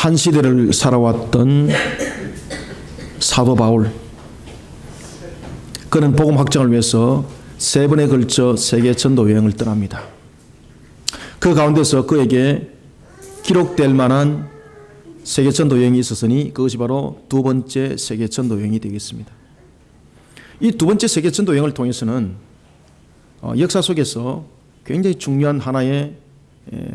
한 시대를 살아왔던 사도 바울, 그는 복음 확장을 위해서 3번에 걸쳐 세계 전도 여행을 떠납니다. 그 가운데서 그에게 기록될 만한 세계 전도 여행이 있었으니 그것이 바로 2번째 세계 전도 여행이 되겠습니다. 이 2번째 세계 전도 여행을 통해서는 역사 속에서 굉장히 중요한 하나의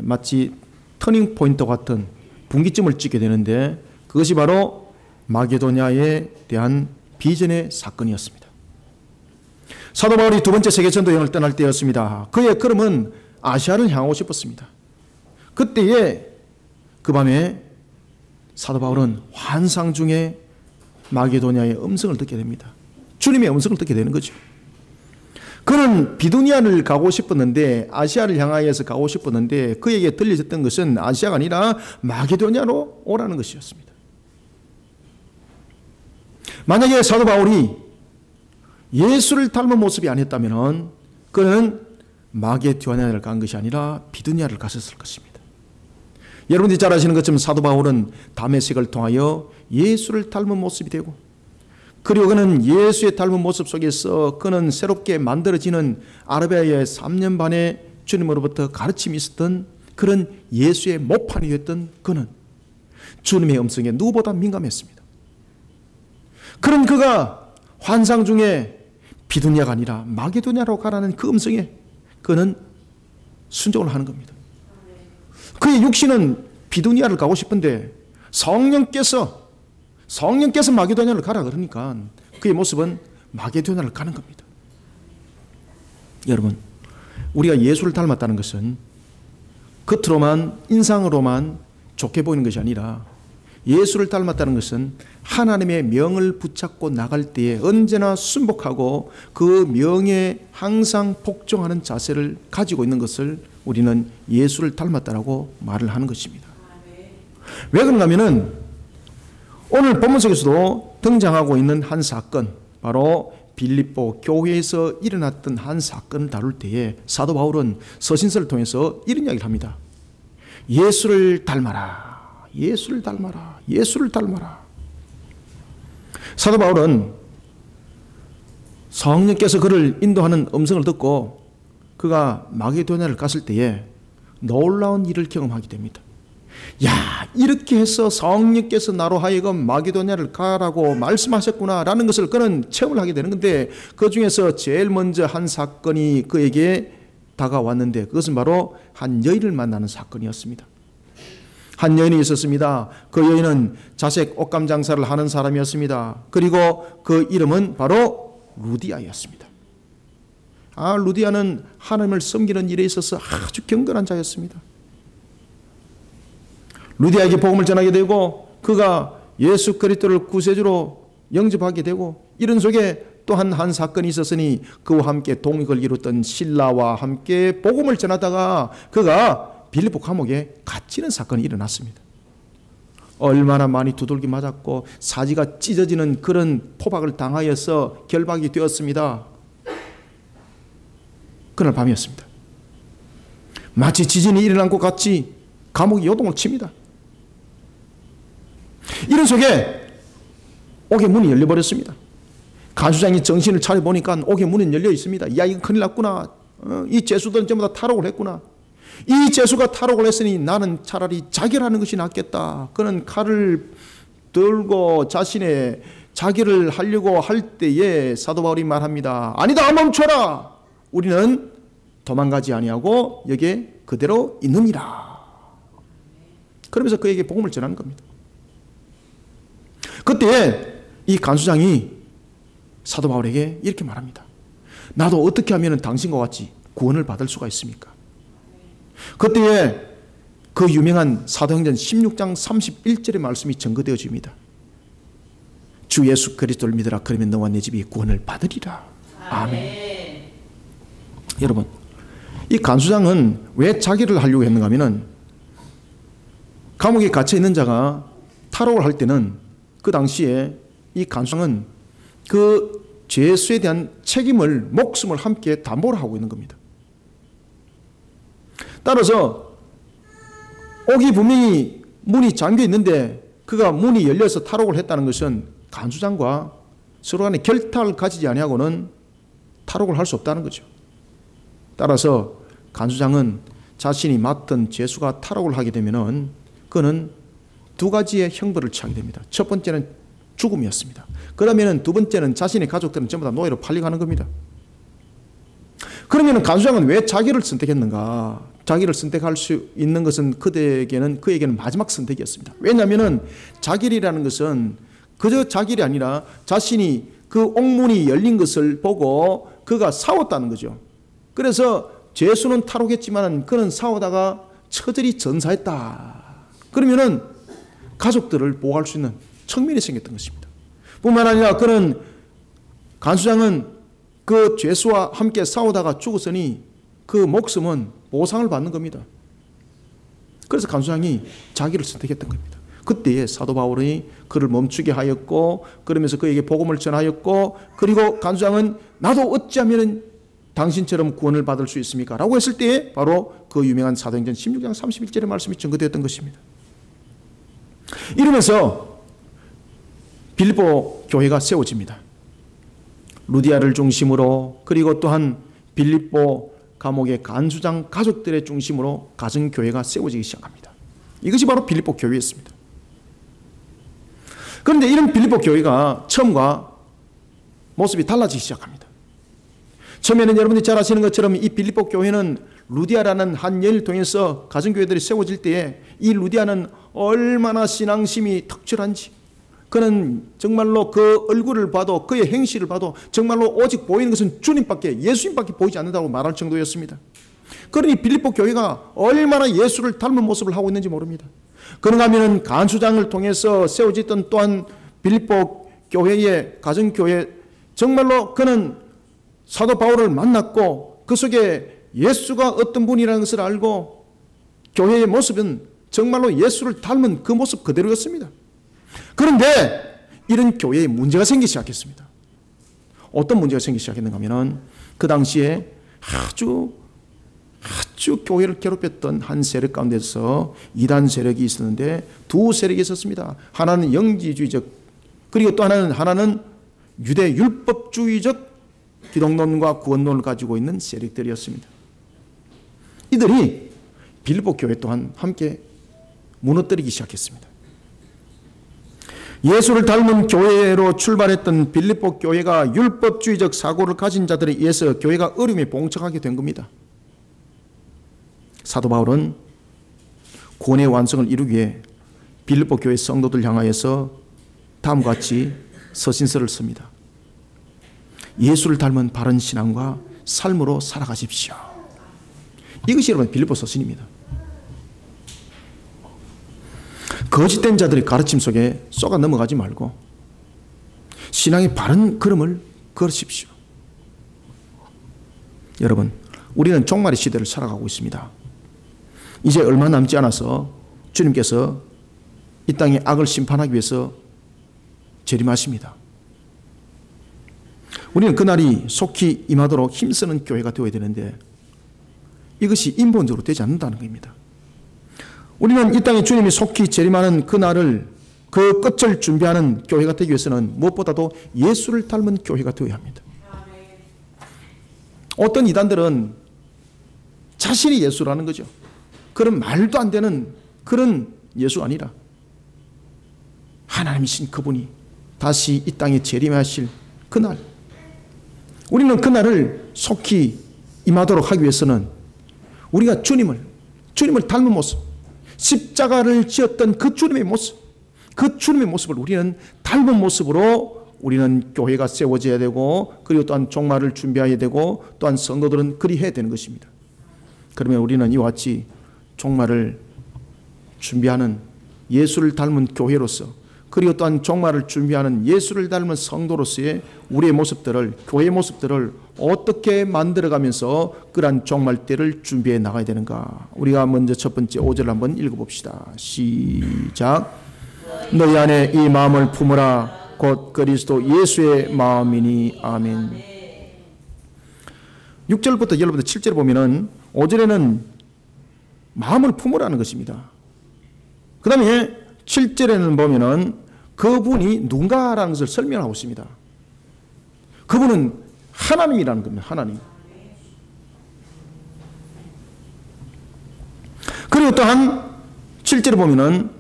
마치 터닝 포인트 같은 분기점을 찍게 되는데, 그것이 바로 마게도냐에 대한 비전의 사건이었습니다. 사도 바울이 2번째 세계 전도 여행을 떠날 때였습니다. 그의 걸음은 아시아를 향하고 싶었습니다. 그때에 그 밤에 사도 바울은 환상 중에 마게도냐의 음성을 듣게 됩니다. 주님의 음성을 듣게 되는 거죠. 그는 비두니아를 가고 싶었는데, 아시아를 향하여서 가고 싶었는데, 그에게 들려졌던 것은 아시아가 아니라 마게도냐로 오라는 것이었습니다. 만약에 사도 바울이 예수를 닮은 모습이 아니었다면 그는 마게도냐를 간 것이 아니라 비두니아를 갔었을 것입니다. 여러분들이 잘 아시는 것처럼 사도 바울은 다메섹을 통하여 예수를 닮은 모습이 되고, 그리고 그는 예수의 닮은 모습 속에서 그는 새롭게 만들어지는 아라비아의 3년 반의 주님으로부터 가르침이 있었던 그런 예수의 모판이 됐던 그는 주님의 음성에 누구보다 민감했습니다. 그런 그가 환상 중에 비두니아가 아니라 마게도냐로 가라는 그 음성에 그는 순종을 하는 겁니다. 그의 육신은 비두니아를 가고 싶은데 성령께서 마게도냐를 가라 그러니까 그의 모습은 마게도냐를 가는 겁니다. 여러분, 우리가 예수를 닮았다는 것은 겉으로만, 인상으로만 좋게 보이는 것이 아니라, 예수를 닮았다는 것은 하나님의 명을 붙잡고 나갈 때에 언제나 순복하고 그 명에 항상 복종하는 자세를 가지고 있는 것을 우리는 예수를 닮았다라고 말을 하는 것입니다. 왜 그런가 하면은 오늘 본문 속에서도 등장하고 있는 한 사건, 바로 빌립보 교회에서 일어났던 한 사건을 다룰 때에 사도 바울은 서신서를 통해서 이런 이야기를 합니다. 예수를 닮아라, 예수를 닮아라, 예수를 닮아라. 사도 바울은 성령께서 그를 인도하는 음성을 듣고 그가 마게도냐를 갔을 때에 놀라운 일을 경험하게 됩니다. 야, 이렇게 해서 성령께서 나로 하여금 마게도냐를 가라고 말씀하셨구나 라는 것을 그는 체험을 하게 되는 건데, 그 중에서 제일 먼저 한 사건이 그에게 다가왔는데, 그것은 바로 한 여인을 만나는 사건이었습니다. 한 여인이 있었습니다. 그 여인은 자색 옷감 장사를 하는 사람이었습니다. 그리고 그 이름은 바로 루디아였습니다. 루디아는 하나님을 섬기는 일에 있어서 아주 경건한 자였습니다. 루디아에게 복음을 전하게 되고 그가 예수 그리스도를 구세주로 영접하게 되고, 이런 속에 또한 한 사건이 있었으니 그와 함께 동역을 이뤘던 실라와 함께 복음을 전하다가 그가 빌립보 감옥에 갇히는 사건이 일어났습니다. 얼마나 많이 두들기 맞았고 사지가 찢어지는 그런 포박을 당하여서 결박이 되었습니다. 그날 밤이었습니다. 마치 지진이 일어난 것 같이 감옥이 요동을 칩니다. 이런 속에 옥의 문이 열려버렸습니다. 간수장이 정신을 차려보니까 옥의 문은 열려 있습니다. 야, 이거 큰일 났구나. 이 죄수들은 전부 다 탈옥을 했구나. 이 죄수가 탈옥을 했으니 나는 차라리 자결하는 것이 낫겠다. 그는 칼을 들고 자신의 자결을 하려고 할 때에 사도 바울이 말합니다. 아니다, 멈춰라. 우리는 도망가지 아니하고 여기에 그대로 있느니라. 그러면서 그에게 복음을 전하는 겁니다. 그때 이 간수장이 사도 바울에게 이렇게 말합니다. 나도 어떻게 하면 당신과 같이 구원을 받을 수가 있습니까? 그때에 그 유명한 사도행전 16장 31절의 말씀이 증거되어집니다. 주 예수 그리스도를 믿으라. 그러면 너와 내 집이 구원을 받으리라. 아멘. 여러분, 이 간수장은 왜 자기를 하려고 했는가 하면은, 감옥에 갇혀 있는 자가 탈옥을 할 때는 그 당시에 이 간수장은 그 죄수에 대한 책임을, 목숨을 함께 담보를 하고 있는 겁니다. 따라서 옥이 분명히 문이 잠겨 있는데 그가 문이 열려서 탈옥을 했다는 것은 간수장과 서로 간에 결탁을 가지지 아니하고는 탈옥을 할 수 없다는 거죠. 따라서 간수장은 자신이 맡은 죄수가 탈옥을 하게 되면은 그는 두 가지의 형벌을 취하게 됩니다. 첫 번째는 죽음이었습니다. 그러면은 두 번째는 자신의 가족들은 전부 다 노예로 팔려가는 겁니다. 그러면은 간수장은 왜 자기를 선택했는가? 자기를 선택할 수 있는 것은 그에게는 마지막 선택이었습니다. 왜냐하면은 자길이라는 것은 그저 자길이 아니라 자신이 그 옥문이 열린 것을 보고 그가 싸웠다는 거죠. 그래서 죄수는 탈옥했지만 그는 싸우다가 처절히 전사했다. 그러면은 가족들을 보호할 수 있는 측면이 생겼던 것입니다. 뿐만 아니라 그는 간수장은 그 죄수와 함께 싸우다가 죽었으니 그 목숨은 보상을 받는 겁니다. 그래서 간수장이 자기를 선택했던 겁니다. 그때에 사도 바울이 그를 멈추게 하였고 그러면서 그에게 복음을 전하였고 그리고 간수장은 나도 어찌하면 당신처럼 구원을 받을 수 있습니까? 라고 했을 때에 바로 그 유명한 사도행전 16장 31절의 말씀이 전거되었던 것입니다. 이러면서 빌립보 교회가 세워집니다. 루디아를 중심으로 그리고 또한 빌립보 감옥의 간수장 가족들의 중심으로 가정교회가 세워지기 시작합니다. 이것이 바로 빌립보 교회였습니다. 그런데 이런 빌립보 교회가 처음과 모습이 달라지기 시작합니다. 처음에는 여러분들이 잘 아시는 것처럼 이 빌립보 교회는 루디아라는 한 여인을 통해서 가정교회들이 세워질 때에 이 루디아는 얼마나 신앙심이 특출한지 그는 정말로 그 얼굴을 봐도 그의 행실을 봐도 정말로 오직 보이는 것은 주님밖에 예수님밖에 보이지 않는다고 말할 정도였습니다. 그러니 빌립보 교회가 얼마나 예수를 닮은 모습을 하고 있는지 모릅니다. 그런가 하면 간수장을 통해서 세워졌던 또한 빌립보 교회의 가정교회 정말로 그는 사도 바울을 만났고 그 속에 예수가 어떤 분이라는 것을 알고 교회의 모습은 정말로 예수를 닮은 그 모습 그대로였습니다. 그런데 이런 교회에 문제가 생기기 시작했습니다. 어떤 문제가 생기기 시작했는가 하면 그 당시에 아주 교회를 괴롭혔던 한 세력 가운데서 이단 세력이 있었는데 두 세력이 있었습니다. 하나는 영지주의적 그리고 또 하나는 유대 율법주의적 기독론과 구원론을 가지고 있는 세력들이었습니다. 이들이 빌립보 교회 또한 함께 무너뜨리기 시작했습니다. 예수를 닮은 교회로 출발했던 빌립보 교회가 율법주의적 사고를 가진 자들에 의해서 교회가 어려움에 봉착하게 된 겁니다. 사도 바울은 구원의 완성을 이루기 위해 빌립보 교회 성도들 향하여서 다음과 같이 서신서를 씁니다. 예수를 닮은 바른 신앙과 삶으로 살아가십시오. 이것이 여러분 빌립보 서신입니다. 거짓된 자들의 가르침 속에 쏘가 넘어가지 말고 신앙의 바른 걸음을 걸으십시오. 여러분, 우리는 종말의 시대를 살아가고 있습니다. 이제 얼마 남지 않아서 주님께서 이 땅의 악을 심판하기 위해서 재림하십니다. 우리는 그날이 속히 임하도록 힘쓰는 교회가 되어야 되는데 이것이 인본적으로 되지 않는다는 겁니다. 우리는 이 땅에 주님이 속히 재림하는 그날을 그 끝을 준비하는 교회가 되기 위해서는 무엇보다도 예수를 닮은 교회가 되어야 합니다. 어떤 이단들은 자신이 예수라는 거죠. 그런 말도 안 되는 그런 예수 아니라 하나님이신 그분이 다시 이 땅에 재림하실 그날, 우리는 그날을 속히 임하도록 하기 위해서는 우리가 주님을 닮은 모습, 십자가를 지었던 그 주님의 모습, 그 주님의 모습을 우리는 닮은 모습으로 우리는 교회가 세워져야 되고 그리고 또한 종말을 준비해야 되고 또한 성도들은 그리해야 되는 것입니다. 그러면 우리는 이와 같이 종말을 준비하는 예수를 닮은 교회로서 그리고 또한 종말을 준비하는 예수를 닮은 성도로서의 우리의 모습들을, 교회의 모습들을 어떻게 만들어가면서 그러한 종말 때를 준비해 나가야 되는가. 우리가 먼저 첫 번째 5절을 한번 읽어봅시다. 시작. 너희 안에 이 마음을 품으라. 곧 그리스도 예수의 마음이니. 아멘. 6절부터 여러분들 7절을 보면은 5절에는 마음을 품으라는 것입니다. 그 다음에 7절에는 보면은 그분이 누군가라는 것을 설명하고 있습니다. 그분은 하나님이라는 겁니다. 하나님. 그리고 또한 7절에 보면은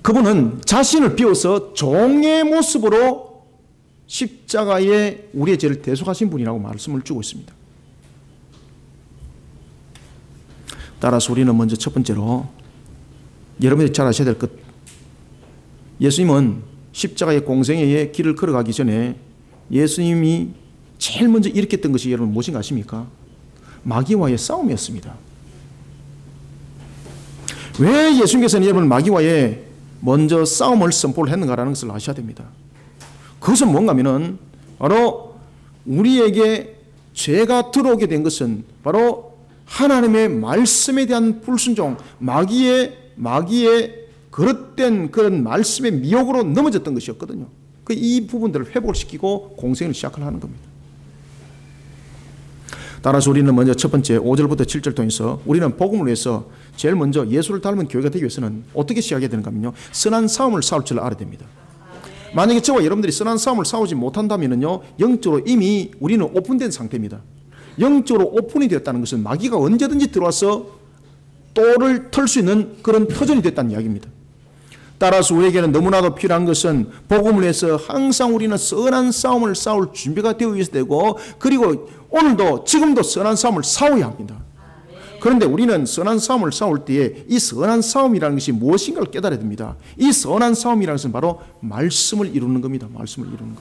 그분은 자신을 비워서 종의 모습으로 십자가에 우리의 죄를 대속하신 분이라고 말씀을 주고 있습니다. 따라서 우리는 먼저 첫 번째로 여러분이 잘 아셔야 될 것, 예수님은 십자가의 공생애의 길을 걸어가기 전에 예수님이 제일 먼저 일으켰던 것이 여러분 무엇인가 아십니까? 마귀와의 싸움이었습니다. 왜 예수님께서는 여러분 마귀와의 먼저 싸움을 선포를 했는가라는 것을 아셔야 됩니다. 그것은 뭔가 하면은 바로 우리에게 죄가 들어오게 된 것은 바로 하나님의 말씀에 대한 불순종, 마귀의 그릇된 그런 말씀의 미혹으로 넘어졌던 것이었거든요. 이 부분들을 회복을 시키고 공생을 시작을 하는 겁니다. 따라서 우리는 먼저 첫 번째 5절부터 7절 통해서 우리는 복음을 위해서 제일 먼저 예수를 닮은 교회가 되기 위해서는 어떻게 시작해야 되는가 하면요, 선한 싸움을 싸울 줄 알아야 됩니다. 만약에 저와 여러분들이 선한 싸움을 싸우지 못한다면요, 영적으로 이미 우리는 오픈된 상태입니다. 영적으로 오픈이 되었다는 것은 마귀가 언제든지 들어와서 또를 털 수 있는 그런 터전이 됐다는 이야기입니다. 따라서 우리에게는 너무나도 필요한 것은 복음을 위해서 항상 우리는 선한 싸움을 싸울 준비가 되어 있어야 되고, 그리고 오늘도 지금도 선한 싸움을 싸워야 합니다. 그런데 우리는 선한 싸움을 싸울 때에 이 선한 싸움이라는 것이 무엇인가를 깨달아야 됩니다. 이 선한 싸움이라는 것은 바로 말씀을 이루는 겁니다. 말씀을 이루는 것.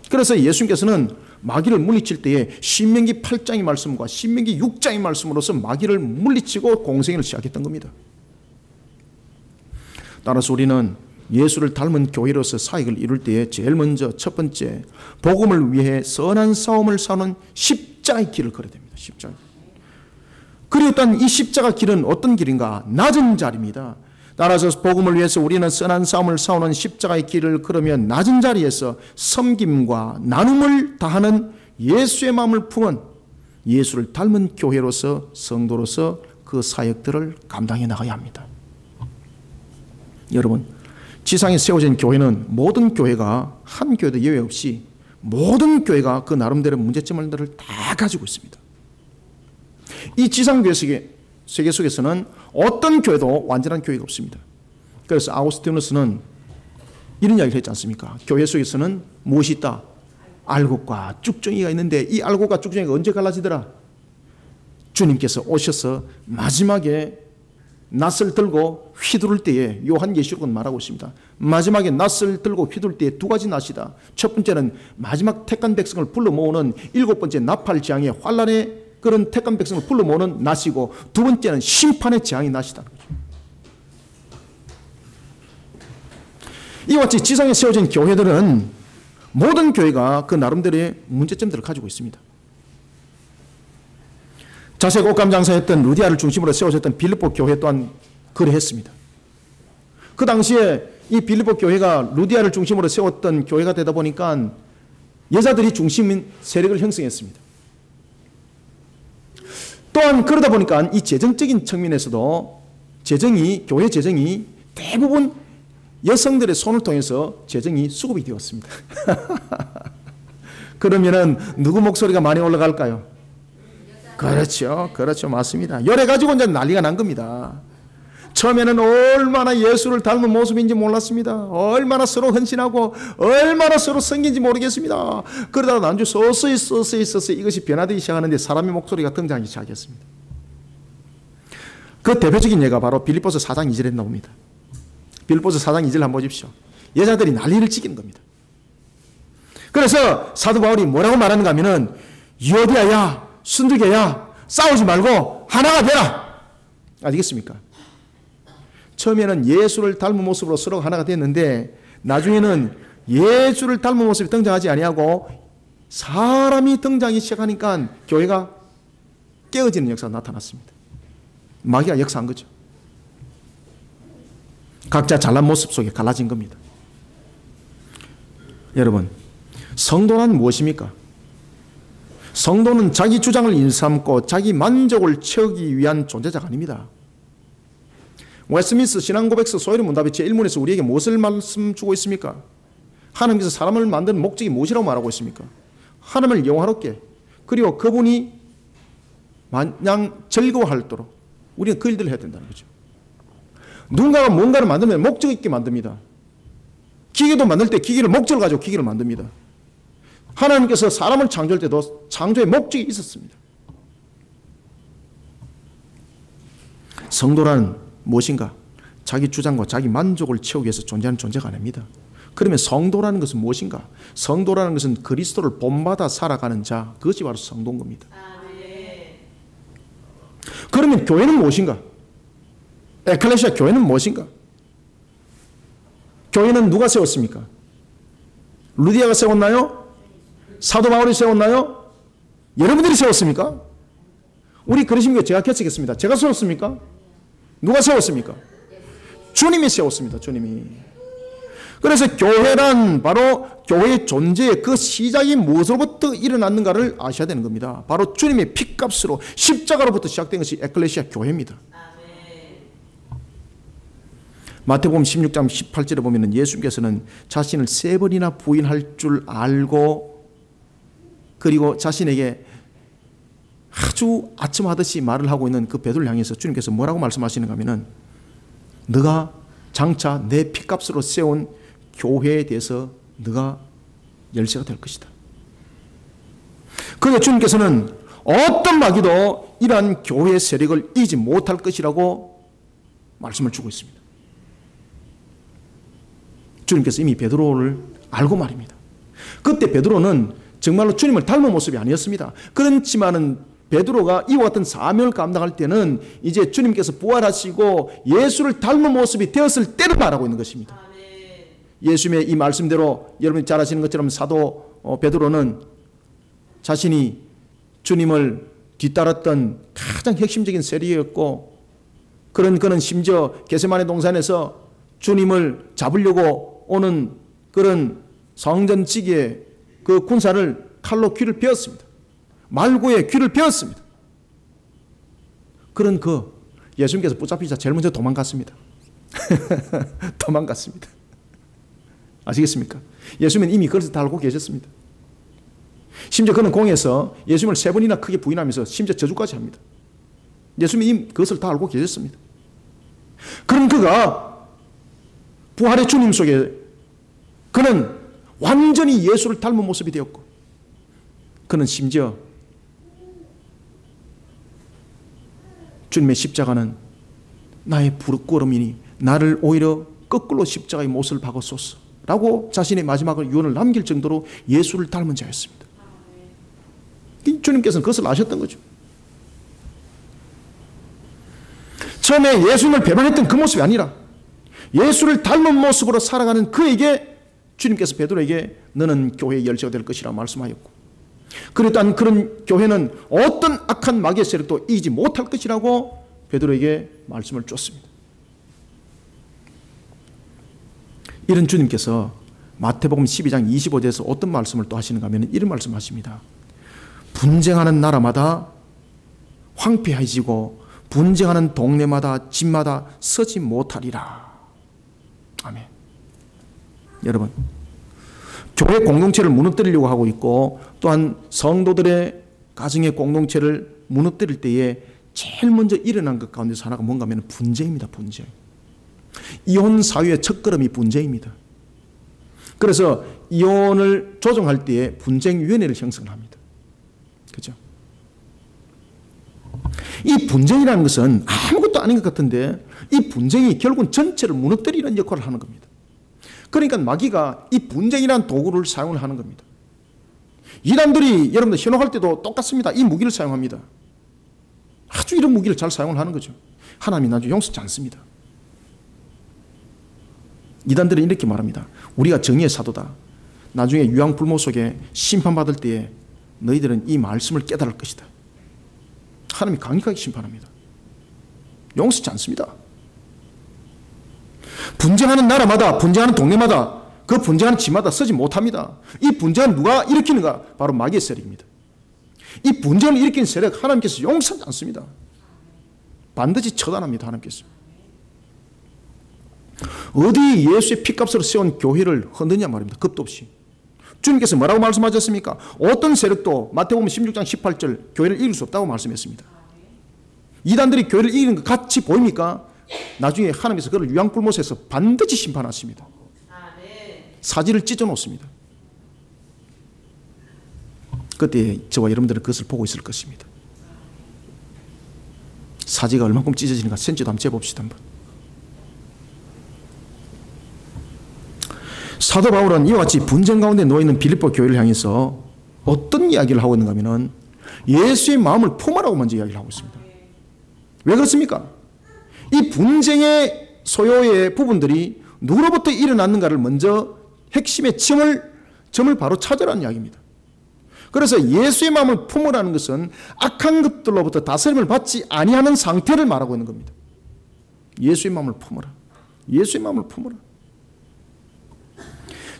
그래서 예수님께서는 마귀를 물리칠 때에 신명기 8장의 말씀과 신명기 6장의 말씀으로서 마귀를 물리치고 공생애를 시작했던 겁니다. 따라서 우리는 예수를 닮은 교회로서 사역을 이룰 때에 제일 먼저 첫 번째 복음을 위해 선한 싸움을 싸우는 십자가의 길을 걸어야 됩니다. 십자가. 그리고 또한 이 십자가 길은 어떤 길인가? 낮은 자리입니다. 따라서 복음을 위해서 우리는 선한 싸움을 싸우는 십자가의 길을 걸으면 낮은 자리에서 섬김과 나눔을 다하는 예수의 마음을 품은 예수를 닮은 교회로서 성도로서 그 사역들을 감당해 나가야 합니다. 여러분, 지상에 세워진 교회는 모든 교회가 한 교회도 예외 없이 모든 교회가 그 나름대로 문제점들을 다 가지고 있습니다. 이 지상교회 세계 속에서는 어떤 교회도 완전한 교회가 없습니다. 그래서 아우구스티누스는 이런 이야기를 했지 않습니까? 교회 속에서는 무엇이 있다? 알곡과 쭉정이가 있는데 이 알곡과 쭉정이가 언제 갈라지더라? 주님께서 오셔서 마지막에 낫을 들고 휘두를 때에, 요한계시록은 말하고 있습니다. 마지막에 낫을 들고 휘두를 때에 두 가지 낫이다. 첫 번째는 마지막 택한 백성을 불러 모으는 일곱 번째 나팔 재앙의 환란의 그런 택한 백성을 불러 모으는 낫이고, 두 번째는 심판의 재앙의 낫이다. 이와 같이 지상에 세워진 교회들은 모든 교회가 그 나름대로의 문제점들을 가지고 있습니다. 자색 옷감 장사했던 루디아를 중심으로 세워졌던 빌립보 교회 또한 그러했습니다. 그 당시에 이 빌립보 교회가 루디아를 중심으로 세웠던 교회가 되다 보니까 여자들이 중심인 세력을 형성했습니다. 또한 그러다 보니까 이 재정적인 측면에서도 교회 재정이 대부분 여성들의 손을 통해서 재정이 수급이 되었습니다. 그러면은 누구 목소리가 많이 올라갈까요? 그렇죠. 맞습니다. 이래 가지고 이제 난리가 난 겁니다. 처음에는 얼마나 예수를 닮은 모습인지 몰랐습니다. 얼마나 서로 헌신하고 얼마나 서로 섬긴지 모르겠습니다. 그러다가 나중에 서서히 이것이 변화되기 시작하는데 사람의 목소리가 등장하기 시작했습니다. 그 대표적인 예가 바로 빌립보서 4장 2절에 나옵니다. 빌립보서 4장 2절 한번 보십시오. 여자들이 난리를 치는 겁니다. 그래서 사도 바울이 뭐라고 말하는가 하면은, 유오디아야, 순두개야, 싸우지 말고 하나가 되라. 아시겠습니까? 처음에는 예수를 닮은 모습으로 서로 하나가 됐는데 나중에는 예수를 닮은 모습이 등장하지 아니하고 사람이 등장하기 시작하니까 교회가 깨어지는 역사가 나타났습니다. 마귀가 역사한 거죠. 각자 잘난 모습 속에 갈라진 겁니다. 여러분, 성도란 무엇입니까? 성도는 자기 주장을 일삼고 자기 만족을 채우기 위한 존재자가 아닙니다. 웨스트민스터 신앙고백서 소요리 문답의 제1문에서 우리에게 무엇을 말씀 주고 있습니까? 하나님께서 사람을 만드는 목적이 무엇이라고 말하고 있습니까? 하나님을 영화롭게, 그리고 그분이 마냥 즐거워하도록 우리는 그 일들을 해야 된다는 거죠. 누군가가 뭔가를 만들면 목적 있게 만듭니다. 기계도 만들 때 기계를 목적을 가지고 기계를 만듭니다. 하나님께서 사람을 창조할 때도 창조의 목적이 있었습니다. 성도란 무엇인가? 자기 주장과 자기 만족을 채우기 위해서 존재하는 존재가 아닙니다. 그러면 성도라는 것은 무엇인가? 성도라는 것은 그리스도를 본받아 살아가는 자, 그것이 바로 성도인 겁니다. 그러면 교회는 무엇인가? 에클레시아 교회는 무엇인가? 교회는 누가 세웠습니까? 루디아가 세웠나요? 사도 바울이 세웠나요? 여러분들이 세웠습니까? 우리 그리심교회 제가 개척했습니다. 제가 세웠습니까? 누가 세웠습니까? 주님이 세웠습니다. 주님이. 그래서 교회란 바로 교회의 존재의 그 시작이 무엇으로부터 일어났는가를 아셔야 되는 겁니다. 바로 주님의 피값으로 십자가로부터 시작된 것이 에클레시아 교회입니다. 마태복음 16장 18절에 보면 예수님께서는 자신을 3번이나 부인할 줄 알고, 그리고 자신에게 아주 아첨하듯이 말을 하고 있는 그 베드로를 향해서 주님께서 뭐라고 말씀하시는가 하면은, 너가 장차 내 피값으로 세운 교회에 대해서 너가 열쇠가 될 것이다. 그런데 주님께서는 어떤 마귀도 이러한 교회의 세력을 이기지 못할 것이라고 말씀을 주고 있습니다. 주님께서 이미 베드로를 알고 말입니다. 그때 베드로는 정말로 주님을 닮은 모습이 아니었습니다. 그렇지만은 베드로가 이와 같은 사명을 감당할 때는 이제 주님께서 부활하시고 예수를 닮은 모습이 되었을 때를 말하고 있는 것입니다. 예수님의 이 말씀대로 여러분이 잘 아시는 것처럼 사도 베드로는 자신이 주님을 뒤따랐던 가장 핵심적인 세력이었고, 그는 심지어 게세마네 동산에서 주님을 잡으려고 오는 그런 성전지기의 그 군사를 칼로 귀를 베었습니다. 말고의 귀를 베었습니다. 그런 예수님께서 붙잡히자 제일 먼저 도망갔습니다. 도망갔습니다. 아시겠습니까? 예수님은 이미 그것을 다 알고 계셨습니다. 심지어 그는 공에서 예수님을 3번이나 크게 부인하면서 심지어 저주까지 합니다. 예수님이 이미 그것을 다 알고 계셨습니다. 그런 그가 부활의 주님 속에 그는 완전히 예수를 닮은 모습이 되었고, 그는 심지어 주님의 십자가는 나의 부끄러움이니 나를 오히려 거꾸로 십자가의 못을 박았소서 라고 자신의 마지막을 유언을 남길 정도로 예수를 닮은 자였습니다. 주님께서는 그것을 아셨던 거죠. 처음에 예수님을 배반했던 그 모습이 아니라 예수를 닮은 모습으로 살아가는 그에게 주님께서 베드로에게 너는 교회의 열쇠가 될 것이라 말씀하였고, 그랬던 그런 교회는 어떤 악한 마귀의 세력도 이기지 못할 것이라고 베드로에게 말씀을 줬습니다. 이런 주님께서 마태복음 12장 25절에서 어떤 말씀을 또 하시는가 하면 이런 말씀 하십니다. 분쟁하는 나라마다 황폐해지고 분쟁하는 동네마다 집마다 서지 못하리라. 아멘. 여러분, 교회 공동체를 무너뜨리려고 하고 있고, 또한 성도들의 가정의 공동체를 무너뜨릴 때에 제일 먼저 일어난 것 가운데서 하나가 뭔가 하면 분쟁입니다. 분쟁. 이혼 사회의 첫걸음이 분쟁입니다. 그래서 이혼을 조정할 때에 분쟁위원회를 형성합니다. 그죠? 이 분쟁이라는 것은 아무것도 아닌 것 같은데 이 분쟁이 결국은 전체를 무너뜨리는 역할을 하는 겁니다. 그러니까 마귀가 이 분쟁이라는 도구를 사용을 하는 겁니다. 이단들이 여러분들 현혹할 때도 똑같습니다. 이 무기를 사용합니다. 아주 이런 무기를 잘 사용을 하는 거죠. 하나님이 나중에 용서치 않습니다. 이단들은 이렇게 말합니다. 우리가 정의의 사도다. 나중에 유황불모 속에 심판받을 때에 너희들은 이 말씀을 깨달을 것이다. 하나님이 강력하게 심판합니다. 용서치 않습니다. 분쟁하는 나라마다, 분쟁하는 동네마다, 그 분쟁하는 집마다 서지 못합니다. 이 분쟁은 누가 일으키는가? 바로 마귀의 세력입니다. 이 분쟁을 일으킨 세력 하나님께서 용서하지 않습니다. 반드시 처단합니다. 하나님께서. 어디 예수의 피값으로 세운 교회를 흔드냐 말입니다. 겁도 없이. 주님께서 뭐라고 말씀하셨습니까? 어떤 세력도 마태복음 16장 18절 교회를 이길 수 없다고 말씀했습니다. 이단들이 교회를 이기는 것 같이 보입니까? 나중에 하나님께서 그를 유황불못에서 반드시 심판하십니다. 사지를 찢어 놓습니다. 그때 저와 여러분들은 그것을 보고 있을 것입니다. 사지가 얼만큼 찢어지는가 센치도 한번 재봅시다. 한번. 사도 바울은 이와 같이 분쟁 가운데 놓여있는 빌립보 교회를 향해서 어떤 이야기를 하고 있는가 하면 예수의 마음을 품으라고 먼저 이야기를 하고 있습니다. 왜 그렇습니까? 이 분쟁의 소요의 부분들이 누구로부터 일어났는가를 먼저 핵심의 점을 바로 찾으라는 이야기입니다. 그래서 예수의 마음을 품으라는 것은 악한 것들로부터 다스림을 받지 아니하는 상태를 말하고 있는 겁니다. 예수의 마음을 품으라. 예수의 마음을 품으라.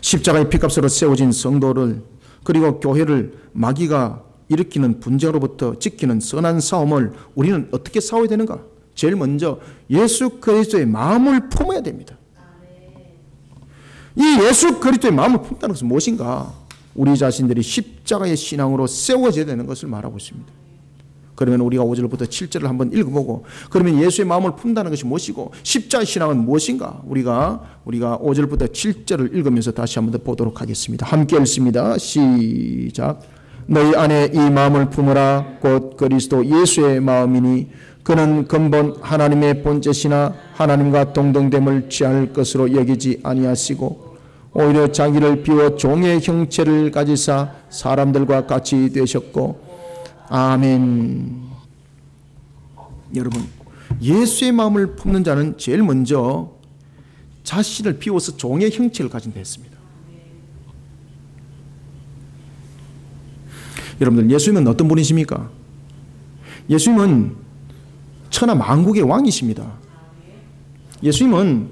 십자가의 피값으로 세워진 성도를 그리고 교회를 마귀가 일으키는 분쟁으로부터 지키는 선한 싸움을 우리는 어떻게 싸워야 되는가? 제일 먼저 예수 그리스도의 마음을 품어야 됩니다. 이 예수 그리스도의 마음을 품다는 것은 무엇인가? 우리 자신들이 십자가의 신앙으로 세워져야 되는 것을 말하고 있습니다. 그러면 우리가 5절부터 7절을 한번 읽어보고 그러면 예수의 마음을 품다는 것이 무엇이고 십자가의 신앙은 무엇인가? 우리가 5절부터 7절을 읽으면서 다시 한번 더 보도록 하겠습니다. 함께 읽습니다. 시작. 너희 안에 이 마음을 품으라. 곧 그리스도 예수의 마음이니 그는 근본 하나님의 본체시나 하나님과 동등됨을 취할 것으로 여기지 아니하시고 오히려 자기를 비워 종의 형체를 가지사 사람들과 같이 되셨고 아멘. 여러분, 예수의 마음을 품는 자는 제일 먼저 자신을 비워서 종의 형체를 가진다 했습니다. 여러분들, 예수님은 어떤 분이십니까? 예수님은 천하 만국의 왕이십니다. 예수님은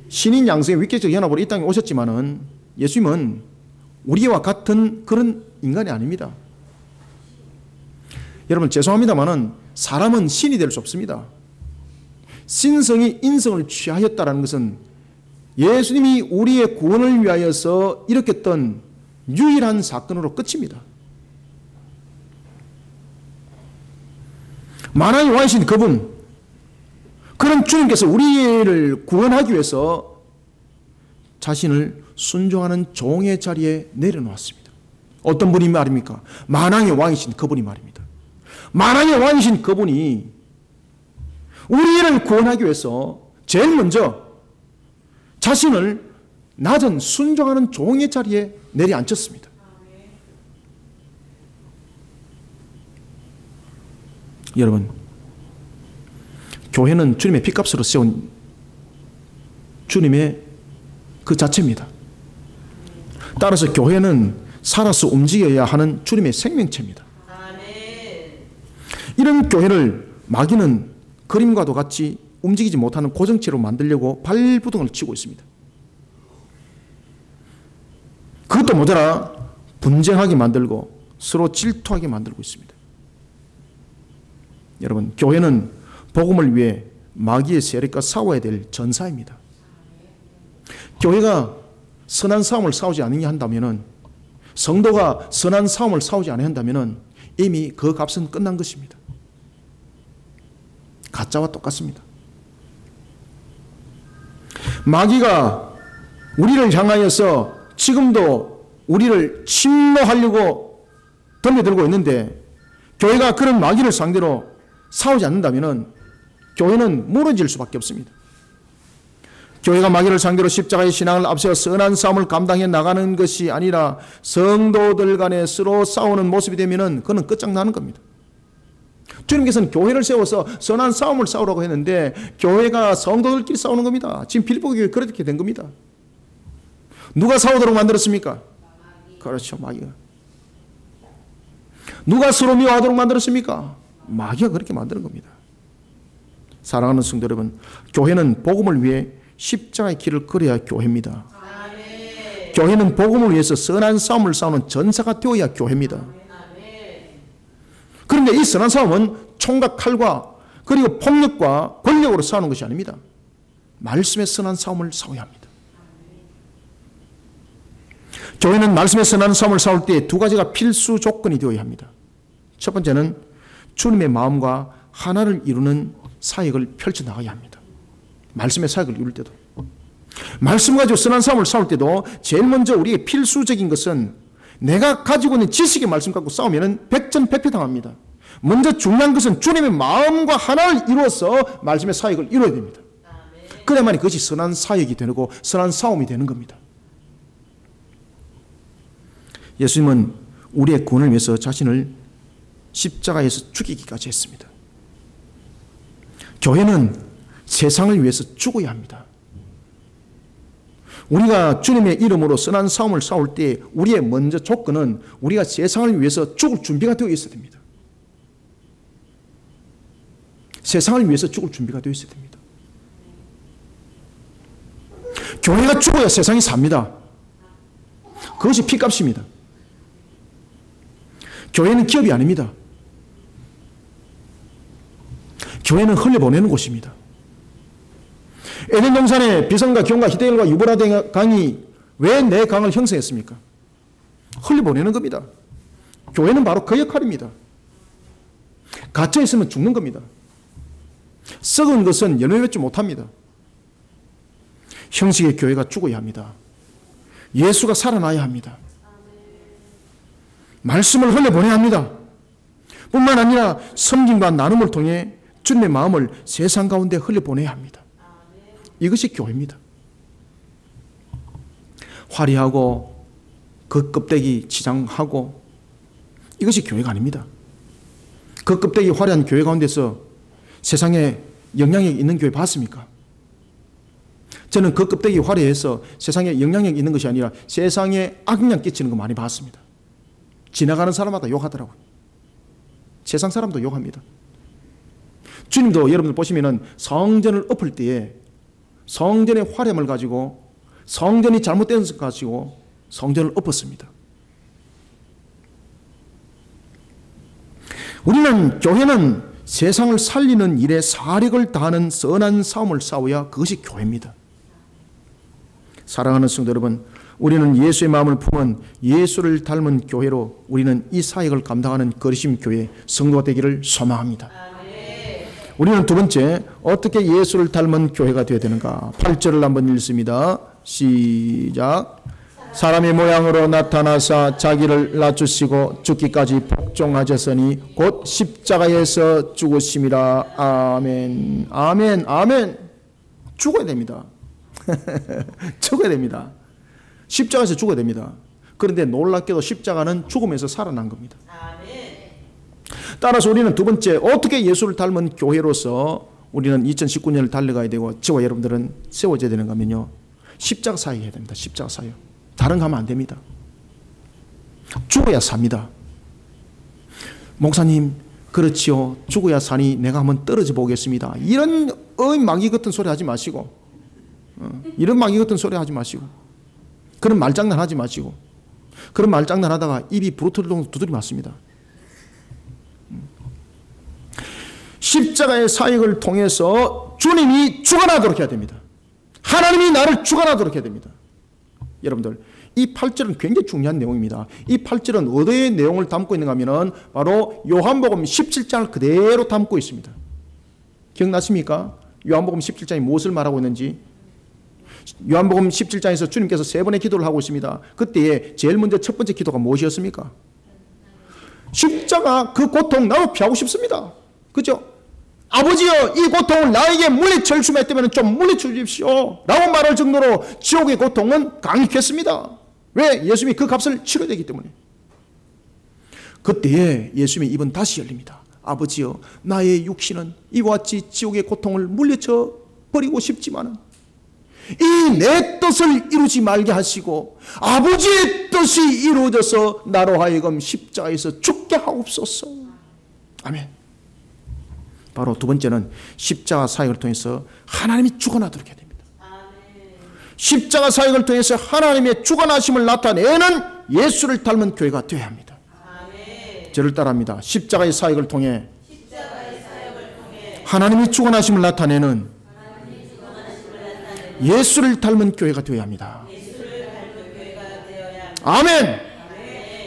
신인 양성의 위계적 연합으로 이 땅에 오셨지만은 예수님은 우리와 같은 그런 인간이 아닙니다. 여러분 죄송합니다만은 사람은 신이 될 수 없습니다. 신성이 인성을 취하였다는 것은 예수님이 우리의 구원을 위하여서 일으켰던 유일한 사건으로 끝입니다. 만왕의 왕이신 그분, 그런 주님께서 우리를 구원하기 위해서 자신을 순종하는 종의 자리에 내려놓았습니다. 어떤 분이 말입니까? 만왕의 왕이신 그분이 말입니다. 만왕의 왕이신 그분이 우리를 구원하기 위해서 제일 먼저 자신을 낮은 순종하는 종의 자리에 내려앉혔습니다. 여러분, 교회는 주님의 피값으로 세운 주님의 그 자체입니다. 따라서 교회는 살아서 움직여야 하는 주님의 생명체입니다. 이런 교회를 마귀는 그림과도 같이 움직이지 못하는 고정체로 만들려고 발부둥을 치고 있습니다. 그것도 모자라 분쟁하게 만들고 서로 질투하게 만들고 있습니다. 여러분, 교회는 복음을 위해 마귀의 세력과 싸워야 될 전사입니다. 교회가 선한 싸움을 싸우지 않느냐 한다면은, 성도가 선한 싸움을 싸우지 않아야 한다면은 이미 그 값은 끝난 것입니다. 가짜와 똑같습니다. 마귀가 우리를 향하여서 지금도 우리를 침노하려고 덤벼들고 있는데 교회가 그런 마귀를 상대로 싸우지 않는다면 교회는 무너질 수밖에 없습니다. 교회가 마귀를 상대로 십자가의 신앙을 앞세워 선한 싸움을 감당해 나가는 것이 아니라 성도들 간에 서로 싸우는 모습이 되면 그는 끝장나는 겁니다. 주님께서는 교회를 세워서 선한 싸움을 싸우라고 했는데 교회가 성도들끼리 싸우는 겁니다. 지금 빌립보 교회 그렇게 된 겁니다. 누가 싸우도록 만들었습니까? 그렇죠, 마귀가. 누가 서로 미워하도록 만들었습니까? 마귀가 그렇게 만드는 겁니다. 사랑하는 성도 여러분, 교회는 복음을 위해 십자가의 길을 걸어야 교회입니다. 아멘. 교회는 복음을 위해서 선한 싸움을 싸우는 전사가 되어야 교회입니다. 아멘. 그런데 이 선한 싸움은 총과 칼과 그리고 폭력과 권력으로 싸우는 것이 아닙니다. 말씀의 선한 싸움을 싸워야 합니다. 교회는 말씀의 선한 싸움을 싸울 때 두 가지가 필수 조건이 되어야 합니다. 첫 번째는 주님의 마음과 하나를 이루는 사역을 펼쳐나가야 합니다. 말씀의 사역을 이룰 때도. 말씀 가지고 선한 싸움을 싸울 때도 제일 먼저 우리의 필수적인 것은 내가 가지고 있는 지식의 말씀 갖고 싸우면 백전백패당합니다. 먼저 중요한 것은 주님의 마음과 하나를 이루어서 말씀의 사역을 이루어야 됩니다. 그래야만 그것이 선한 사역이 되고 선한 싸움이 되는 겁니다. 예수님은 우리의 구원을 위해서 자신을 십자가에서 죽이기까지 했습니다. 교회는 세상을 위해서 죽어야 합니다. 우리가 주님의 이름으로 선한 싸움을 싸울 때 우리의 먼저 조건은 우리가 세상을 위해서 죽을 준비가 되어 있어야 됩니다. 세상을 위해서 죽을 준비가 되어 있어야 됩니다. 교회가 죽어야 세상이 삽니다. 그것이 피값입니다. 교회는 기업이 아닙니다. 교회는 흘려보내는 곳입니다. 에덴 동산에 비선과 기온과 히데엘과 유브라데 강이 왜 내 강을 형성했습니까? 흘려보내는 겁니다. 교회는 바로 그 역할입니다. 갇혀 있으면 죽는 겁니다. 썩은 것은 열매맺지 못합니다. 형식의 교회가 죽어야 합니다. 예수가 살아나야 합니다. 말씀을 흘려보내야 합니다. 뿐만 아니라 섬김과 나눔을 통해 주님의 마음을 세상 가운데 흘려보내야 합니다. 이것이 교회입니다. 화려하고 그 껍데기 치장하고 이것이 교회가 아닙니다. 그 껍데기 화려한 교회 가운데서 세상에 영향력 있는 교회 봤습니까? 저는 그 껍데기 화려해서 세상에 영향력 있는 것이 아니라 세상에 악영향 끼치는 거 많이 봤습니다. 지나가는 사람마다 욕하더라고요. 세상 사람도 욕합니다. 주님도 여러분들 보시면은 성전을 엎을 때에 성전의 화려함을 가지고 성전이 잘못된 것을 가지고 성전을 엎었습니다. 우리는 교회는 세상을 살리는 일에 사력을 다하는 선한 싸움을 싸워야 그것이 교회입니다. 사랑하는 성도 여러분, 우리는 예수의 마음을 품은 예수를 닮은 교회로 우리는 이 사역을 감당하는 거리심 교회 성도가 되기를 소망합니다. 우리는 두 번째, 어떻게 예수를 닮은 교회가 되어야 되는가? 8절을 한번 읽습니다. 시작. 사람의 모양으로 나타나사 자기를 낮추시고 죽기까지 복종하셨으니 곧 십자가에서 죽으심이라. 아멘. 아멘. 아멘. 죽어야 됩니다. 죽어야 됩니다. 십자가에서 죽어야 됩니다. 그런데 놀랍게도 십자가는 죽으면서 살아난 겁니다. 따라서 우리는 두 번째, 어떻게 예수를 닮은 교회로서 우리는 2019년을 달려가야 되고 저와 여러분들은 세워져야 되는가 하면요, 십자가 사역 해야 됩니다. 십자가 사역. 다른 거 하면 안 됩니다. 죽어야 삽니다. 목사님, 그렇지요. 죽어야 사니 내가 한번 떨어져 보겠습니다. 이런 마귀 같은 소리 하지 마시고, 이런 마귀 같은 소리 하지 마시고, 그런 말장난 하지 마시고, 그런 말장난 하다가 입이 부르트르동 두드리 맞습니다. 십자가의 사역을 통해서 주님이 죽어나도록 해야 됩니다. 하나님이 나를 죽어나도록 해야 됩니다. 여러분들, 이 8절은 굉장히 중요한 내용입니다. 이 8절은 어디의 내용을 담고 있는가 하면 바로 요한복음 17장을 그대로 담고 있습니다. 기억나십니까? 요한복음 17장이 무엇을 말하고 있는지. 요한복음 17장에서 주님께서 세 번의 기도를 하고 있습니다. 그때에 제일 먼저 첫 번째 기도가 무엇이었습니까? 십자가 그 고통 나도 피하고 싶습니다. 그죠? 아버지여, 이 고통을 나에게 물리칠 수 있다면 좀 물리쳐 주십시오 라고 말할 정도로 지옥의 고통은 강력했습니다. 왜? 예수님이 그 값을 치러야 되기 때문에. 그때에 예수님의 입은 다시 열립니다. 아버지여, 나의 육신은 이와 같이 지옥의 고통을 물리쳐 버리고 싶지만 이 내 뜻을 이루지 말게 하시고 아버지의 뜻이 이루어져서 나로 하여금 십자가에서 죽게 하옵소서. 아멘. 바로 두 번째는 십자가 사역을 통해서 하나님이 죽어나도록 해야 됩니다. 십자가 사역을 통해서 하나님의 죽어나심을 나타내는 예수를 닮은 교회가 되어야 합니다. 저를 따라합니다. 십자가의 사역을 통해 하나님이 죽어나심을 나타내는 예수를 닮은 교회가 되어야 합니다. 아멘.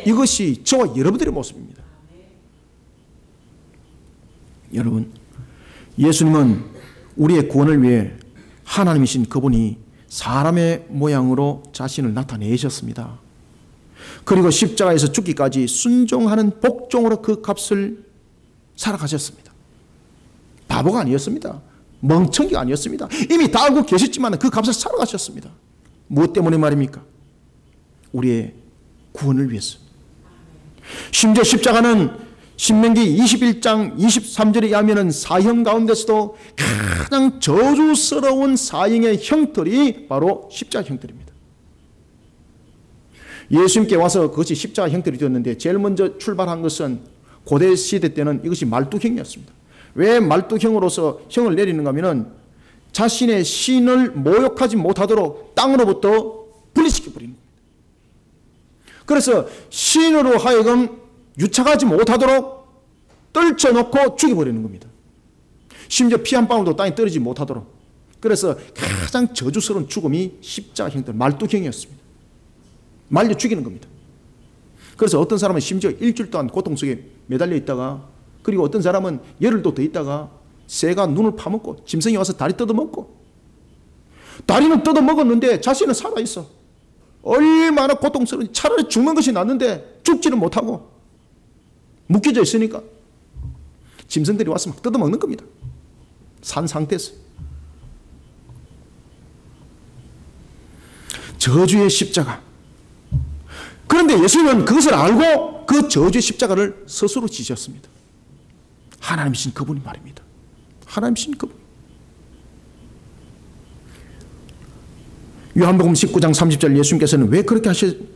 이것이 저와 여러분들의 모습입니다. 여러분, 예수님은 우리의 구원을 위해 하나님이신 그분이 사람의 모양으로 자신을 나타내셨습니다. 그리고 십자가에서 죽기까지 순종하는 복종으로 그 값을 살아가셨습니다. 바보가 아니었습니다. 멍청이가 아니었습니다. 이미 다 알고 계셨지만 그 값을 살아가셨습니다. 무엇 때문에 말입니까? 우리의 구원을 위해서. 심지어 십자가는 신명기 21장 23절에 의하면 사형 가운데서도 가장 저주스러운 사형의 형틀이 바로 십자가 형틀입니다. 예수님께 와서 그것이 십자가 형틀이 되었는데 제일 먼저 출발한 것은 고대 시대 때는 이것이 말뚝형이었습니다. 왜 말뚝형으로서 형을 내리는가 하면 자신의 신을 모욕하지 못하도록 땅으로부터 분리시켜버리는 겁니다. 그래서 신으로 하여금 유착하지 못하도록 떨쳐놓고 죽여버리는 겁니다. 심지어 피 한 방울도 땅에 떨어지지 못하도록. 그래서 가장 저주스러운 죽음이 십자가 형들, 말뚝형이었습니다. 말려 죽이는 겁니다. 그래서 어떤 사람은 심지어 일주일 동안 고통 속에 매달려 있다가, 그리고 어떤 사람은 열흘도 더 있다가 새가 눈을 파먹고 짐승이 와서 다리 뜯어먹고, 다리는 뜯어먹었는데 자신은 살아있어. 얼마나 고통스러운지. 차라리 죽는 것이 낫는데 죽지는 못하고 묶여져 있으니까 짐승들이 와서 막 뜯어먹는 겁니다. 산 상태에서. 저주의 십자가. 그런데 예수님은 그것을 알고 그 저주의 십자가를 스스로 지셨습니다. 하나님이신 그분이 말입니다. 하나님이신 그분. 요한복음 19장 30절 예수님께서는 왜 그렇게 하셨는지,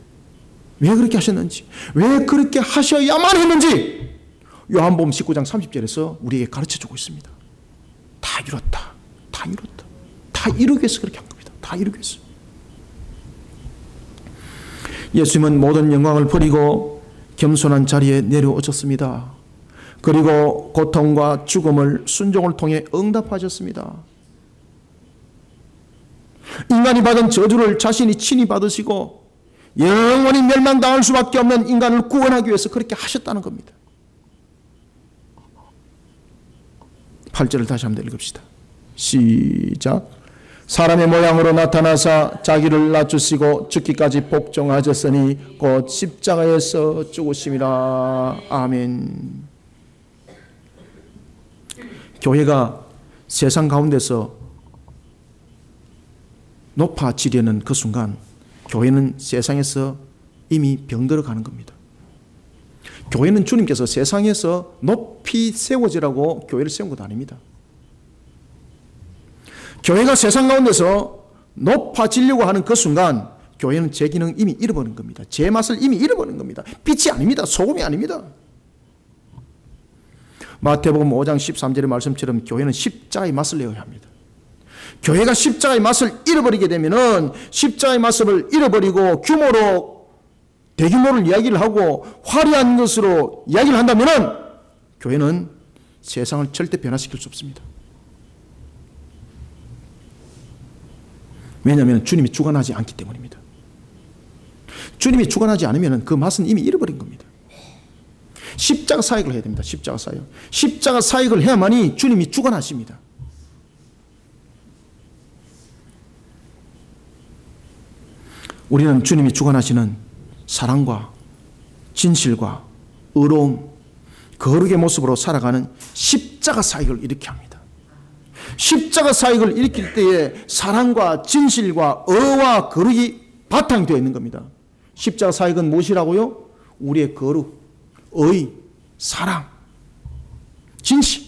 왜 그렇게 하셔야만 했는지 요한복음 19장 30절에서 우리에게 가르쳐주고 있습니다. 다 이뤘다. 다 이뤘다. 다 이루기 위해서 그렇게 한 겁니다. 다 이루기 위해서. 예수님은 모든 영광을 버리고 겸손한 자리에 내려오셨습니다. 그리고 고통과 죽음을 순종을 통해 응답하셨습니다. 인간이 받은 저주를 자신이 친히 받으시고 영원히 멸망당할 수밖에 없는 인간을 구원하기 위해서 그렇게 하셨다는 겁니다. 8절을 다시 한번 읽읍시다. 시작. 사람의 모양으로 나타나사 자기를 낮추시고 죽기까지 복종하셨으니 곧 십자가에서 죽으심이라. 아멘. 교회가 세상 가운데서 높아지려는 그 순간 교회는 세상에서 이미 병들어 가는 겁니다. 교회는 주님께서 세상에서 높이 세워지라고 교회를 세운 것 아닙니다. 교회가 세상 가운데서 높아지려고 하는 그 순간 교회는 제 기능 이미 잃어버린 겁니다. 제 맛을 이미 잃어버린 겁니다. 빛이 아닙니다. 소금이 아닙니다. 마태복음 5장 13절의 말씀처럼 교회는 십자가의 맛을 내어야 합니다. 교회가 십자가의 맛을 잃어버리게 되면은 십자가의 맛을 잃어버리고 대규모를 이야기를 하고 화려한 것으로 이야기를 한다면은 교회는 세상을 절대 변화시킬 수 없습니다. 왜냐하면 주님이 주관하지 않기 때문입니다. 주님이 주관하지 않으면 그 맛은 이미 잃어버린 겁니다. 십자가 사역을 해야 됩니다. 십자가 사역. 십자가 사역을 해야만이 주님이 주관하십니다. 우리는 주님이 주관하시는 사랑과 진실과 의로움, 거룩의 모습으로 살아가는 십자가 사역을 일으켜야 합니다. 십자가 사역을 일으킬 때에 사랑과 진실과 의와 거룩이 바탕이 되어 있는 겁니다. 십자가 사역은 무엇이라고요? 우리의 거룩, 의, 사랑, 진실,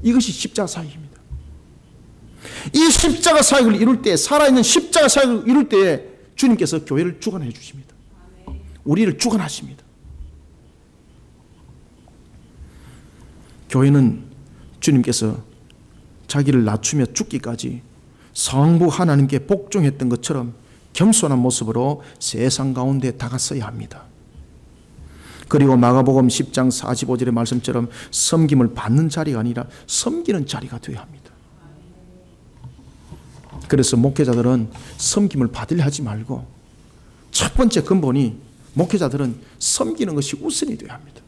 이것이 십자가 사역입니다. 이 십자가 사역을 이룰 때, 살아있는 십자가 사역을 이룰 때에 주님께서 교회를 주관해 주십니다. 우리를 주관하십니다. 교회는 주님께서 자기를 낮추며 죽기까지 성부 하나님께 복종했던 것처럼 겸손한 모습으로 세상 가운데 다가서야 합니다. 그리고 마가복음 10장 45절의 말씀처럼 섬김을 받는 자리가 아니라 섬기는 자리가 되어야 합니다. 그래서 목회자들은 섬김을 받으려 하지 말고 첫 번째 근본이 목회자들은 섬기는 것이 우선이 되어야 합니다.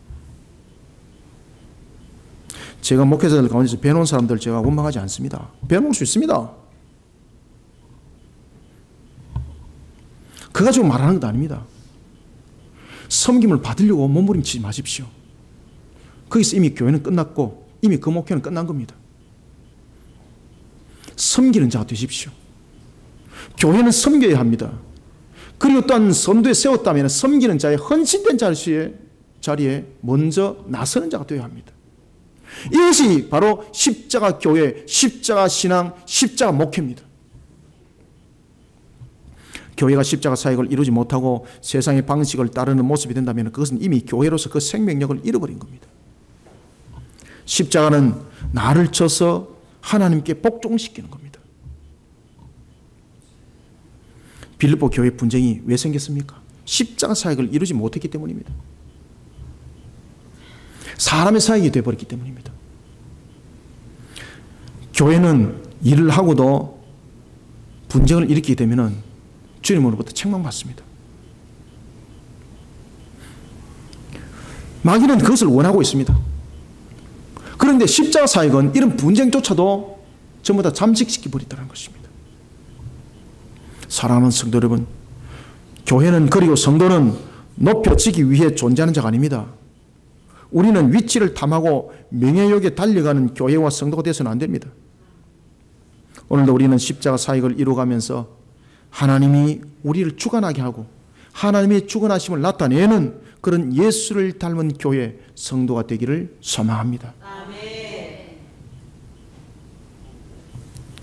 제가 목회자들 가운데서 배워온 사람들 제가 원망하지 않습니다. 배워올 수 있습니다. 그거 가지고 말하는 것도 아닙니다. 섬김을 받으려고 몸부림치지 마십시오. 거기서 이미 교회는 끝났고 이미 그 목회는 끝난 겁니다. 섬기는 자가 되십시오. 교회는 섬겨야 합니다. 그리고 또한 선도에 세웠다면 섬기는 자의 헌신된 자리에 먼저 나서는 자가 되어야 합니다. 이것이 바로 십자가 교회, 십자가 신앙, 십자가 목회입니다. 교회가 십자가 사역을 이루지 못하고 세상의 방식을 따르는 모습이 된다면 그것은 이미 교회로서 그 생명력을 잃어버린 겁니다. 십자가는 나를 쳐서 하나님께 복종시키는 겁니다. 빌립보 교회 분쟁이 왜 생겼습니까? 십자가 사역을 이루지 못했기 때문입니다. 사람의 사역이 되어버렸기 때문입니다. 교회는 일을 하고도 분쟁을 일으키게 되면 주님으로부터 책망받습니다. 마귀는 그것을 원하고 있습니다. 그런데 십자가 사역은 이런 분쟁조차도 전부 다 잠식시켜 버린다는 것입니다. 사랑하는 성도 여러분, 교회는 그리고 성도는 높여지기 위해 존재하는 자가 아닙니다. 우리는 위치를 탐하고 명예욕에 달려가는 교회와 성도가 되어서는 안 됩니다. 오늘도 우리는 십자가 사역을 이루어가면서 하나님이 우리를 주관하게 하고 하나님의 주관하심을 나타내는 그런 예수를 닮은 교회 성도가 되기를 소망합니다.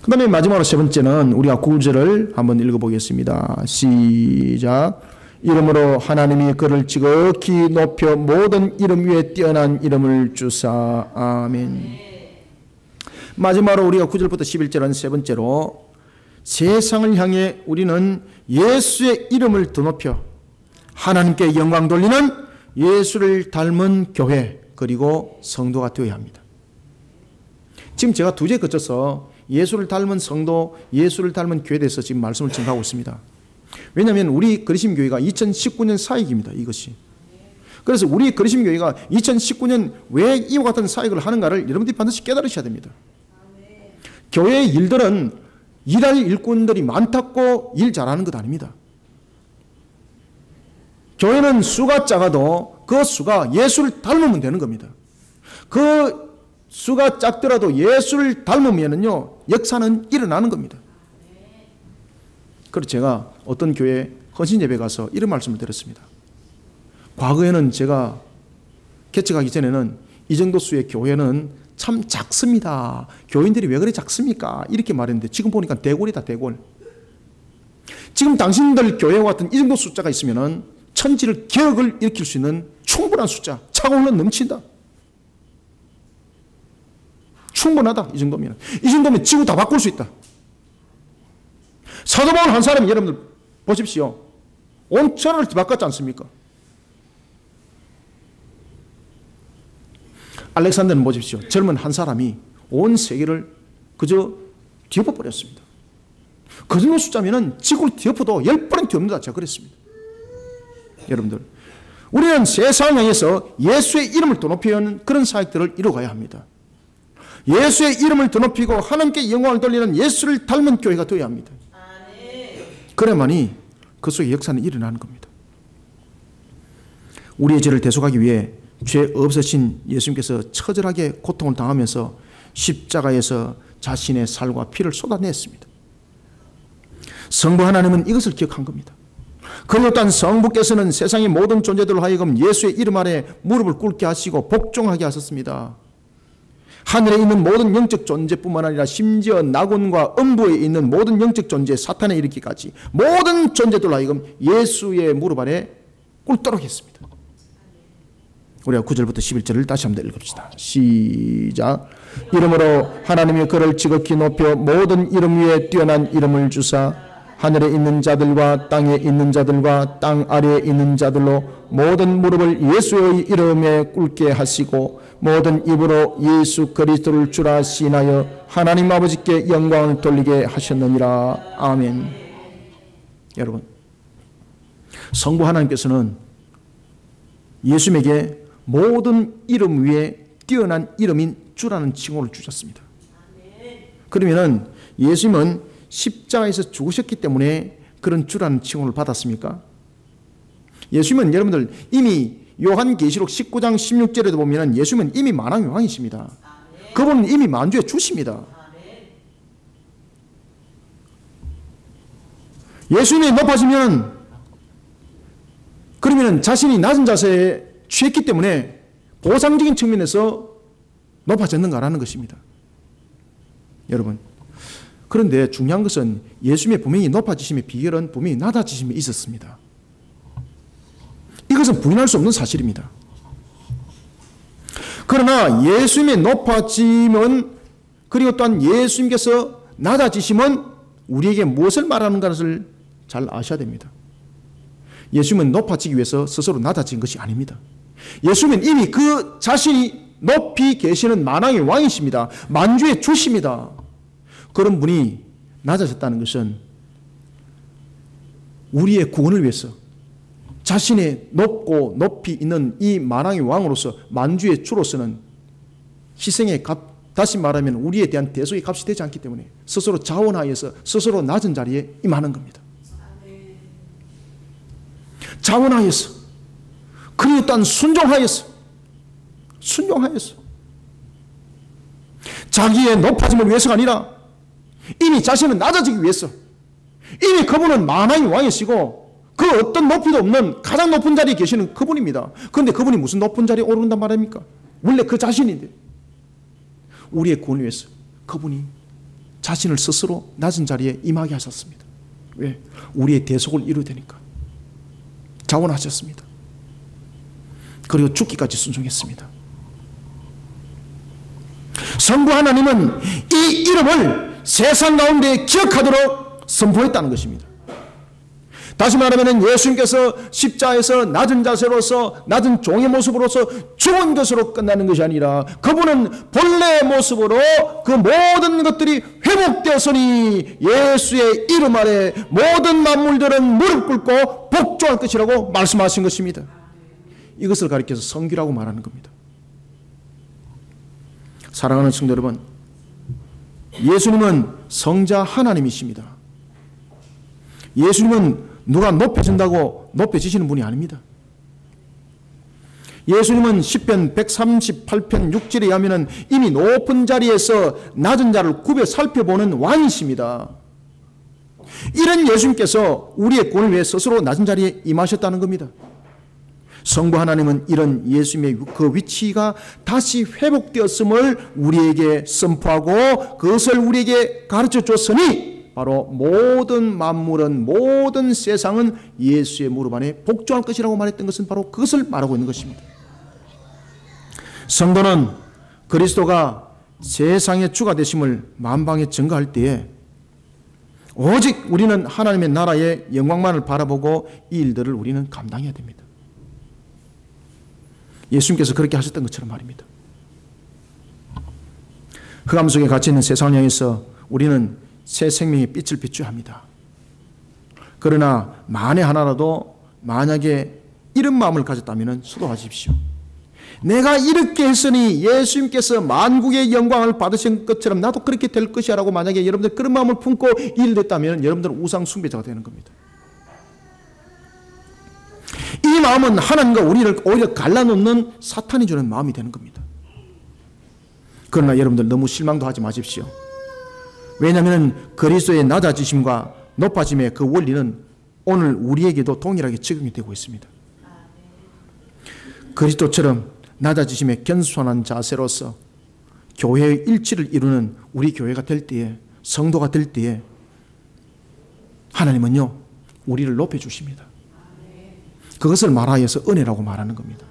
그 다음에 마지막으로 세 번째는 우리가 9절을 한번 읽어보겠습니다. 시작. 이름으로 하나님이 그를 지극히 높여 모든 이름 위에 뛰어난 이름을 주사. 아멘. 마지막으로 우리가 9절부터 11절은 세 번째로 세상을 향해 우리는 예수의 이름을 더 높여 하나님께 영광 돌리는 예수를 닮은 교회 그리고 성도가 되어야 합니다. 지금 제가 두 제 거쳐서 예수를 닮은 성도, 예수를 닮은 교회에 대해서 지금 말씀을 전하고 있습니다. 왜냐하면 우리 그리심교회가 2019년 사역입니다. 이것이. 그래서 우리 그리심교회가 2019년 왜 이와 같은 사역을 하는가를 여러분들이 반드시 깨달으셔야 됩니다. 교회의 일들은 일할 일꾼들이 많다고 일 잘하는 것 아닙니다. 교회는 수가 작아도 그 수가 예수를 닮으면 되는 겁니다. 그 수가 작더라도 예수를 닮으면요 역사는 일어나는 겁니다. 그래서 제가 어떤 교회 헌신예배 가서 이런 말씀을 드렸습니다. 과거에는 제가 개척하기 전에는 이 정도 수의 교회는 참 작습니다. 교인들이 왜 그래 작습니까? 이렇게 말했는데 지금 보니까 대골이다 대골. 지금 당신들 교회와 같은 이 정도 숫자가 있으면은 천지를 기억을 일으킬 수 있는 충분한 숫자, 차고는 넘친다. 충분하다. 이 정도면. 이 정도면 지구 다 바꿀 수 있다. 사도 바울 한 사람이 여러분들 보십시오. 온 천하를 바꿨지 않습니까? 알렉산더는 보십시오. 젊은 한 사람이 온 세계를 그저 뒤엎어버렸습니다. 그 정도 숫자면 지구를 뒤엎어도 10번은 뒤엎는다. 제가 그랬습니다. 여러분들, 우리는 세상을 향해서 예수의 이름을 더 높이는 그런 사역들을 이루어가야 합니다. 예수의 이름을 더 높이고 하나님께 영광을 돌리는 예수를 닮은 교회가 되어야 합니다. 그래야만이 그 속에 역사는 일어나는 겁니다. 우리의 죄를 대속하기 위해 죄 없으신 예수님께서 처절하게 고통을 당하면서 십자가에서 자신의 살과 피를 쏟아냈습니다. 성부 하나님은 이것을 기억한 겁니다. 그리고 또한 성부께서는 세상의 모든 존재들로 하여금 예수의 이름 아래 무릎을 꿇게 하시고 복종하게 하셨습니다. 하늘에 있는 모든 영적 존재뿐만 아니라 심지어 낙원과 음부에 있는 모든 영적 존재, 사탄에 이르기까지 모든 존재들로 하여금 예수의 무릎 아래 꿇도록 했습니다. 우리가 9절부터 11절을 다시 한번 읽읍시다. 시작. 이름으로 하나님이 그를 지극히 높여 모든 이름 위에 뛰어난 이름을 주사 하늘에 있는 자들과 땅에 있는 자들과 땅 아래에 있는 자들로 모든 무릎을 예수의 이름에 꿇게 하시고 모든 입으로 예수 그리스도를 주라 시인하여 하나님 아버지께 영광을 돌리게 하셨느니라. 아멘. 여러분, 성부 하나님께서는 예수님에게 모든 이름 위에 뛰어난 이름인 주라는 칭호를 주셨습니다. 그러면은 예수님은 십자가에서 죽으셨기 때문에 그런 주라는 칭호를 받았습니까? 예수님은 여러분들 이미 요한계시록 19장 16절에도 보면 예수님은 이미 만왕의 왕이십니다. 그분은 이미 만주의 주십니다. 예수님이 높아지면 그러면 자신이 낮은 자세에 취했기 때문에 보상적인 측면에서 높아졌는가라는 것입니다. 여러분, 그런데 중요한 것은 예수님의 분명히 높아지심의 비결은 분명히 낮아지심에 있었습니다. 이것은 부인할 수 없는 사실입니다. 그러나 예수님의 높아짐은 그리고 또한 예수님께서 낮아지심은 우리에게 무엇을 말하는 것을 잘 아셔야 됩니다. 예수님은 높아지기 위해서 스스로 낮아진 것이 아닙니다. 예수님은 이미 그 자신이 높이 계시는 만왕의 왕이십니다. 만주의 주십니다. 그런 분이 낮아졌다는 것은 우리의 구원을 위해서 자신의 높고 높이 있는 이 만왕의 왕으로서 만주의 주로서는 희생의 값, 다시 말하면 우리에 대한 대속의 값이 되지 않기 때문에 스스로 자원하여서 스스로 낮은 자리에 임하는 겁니다. 자원하여서 그리고 또한 순종하여서 자기의 높아짐을 위해서가 아니라 이미 자신은 낮아지기 위해서 이미 그분은 만왕의 왕이시고 그 어떤 높이도 없는 가장 높은 자리에 계시는 그분입니다. 그런데 그분이 무슨 높은 자리에 오른단 말입니까? 원래 그 자신인데 우리의 구원을 위해서 그분이 자신을 스스로 낮은 자리에 임하게 하셨습니다. 왜? 우리의 대속을 이루되니까 자원하셨습니다. 그리고 죽기까지 순종했습니다. 성부 하나님은 이 이름을 세상 가운데 기억하도록 선포했다는 것입니다. 다시 말하면 예수님께서 십자에서 낮은 자세로서 낮은 종의 모습으로서 죽은 것으로 끝나는 것이 아니라 그분은 본래의 모습으로 그 모든 것들이 회복되었으니 예수의 이름 아래 모든 만물들은 무릎 꿇고 복종할 것이라고 말씀하신 것입니다. 이것을 가리켜서 성규라고 말하는 겁니다. 사랑하는 성도 여러분, 예수님은 성자 하나님이십니다. 예수님은 누가 높여진다고 높여지시는 분이 아닙니다. 예수님은 시편 138편 6절에 의하면 이미 높은 자리에서 낮은 자를 구별 살펴보는 왕이십니다. 이런 예수님께서 우리의 구원을 위해 스스로 낮은 자리에 임하셨다는 겁니다. 성부 하나님은 이런 예수님의 그 위치가 다시 회복되었음을 우리에게 선포하고 그것을 우리에게 가르쳐 줬으니 바로 모든 만물은 모든 세상은 예수의 무릎 안에 복종할 것이라고 말했던 것은 바로 그것을 말하고 있는 것입니다. 성도는 그리스도가 세상의 주가 되심을 만방에 증거할 때에 오직 우리는 하나님의 나라의 영광만을 바라보고 이 일들을 우리는 감당해야 됩니다. 예수님께서 그렇게 하셨던 것처럼 말입니다. 흑암 속에 갇혀있는 세상을 향해서 우리는 새 생명의 빛을 비춰야 합니다. 그러나 만에 하나라도 만약에 이런 마음을 가졌다면 수도하십시오. 내가 이렇게 했으니 예수님께서 만국의 영광을 받으신 것처럼 나도 그렇게 될 것이야 라고 만약에 여러분들 그런 마음을 품고 일됐다면 여러분들은 우상 숭배자가 되는 겁니다. 이 마음은 하나님과 우리를 오히려 갈라놓는 사탄이 주는 마음이 되는 겁니다. 그러나 여러분들 너무 실망도 하지 마십시오. 왜냐하면 그리스도의 낮아지심과 높아짐의 그 원리는 오늘 우리에게도 동일하게 적용이 되고 있습니다. 그리스도처럼 낮아지심에 겸손한 자세로서 교회의 일치를 이루는 우리 교회가 될 때에, 성도가 될 때에 하나님은요 우리를 높여주십니다. 그것을 말하여서 은혜라고 말하는 겁니다.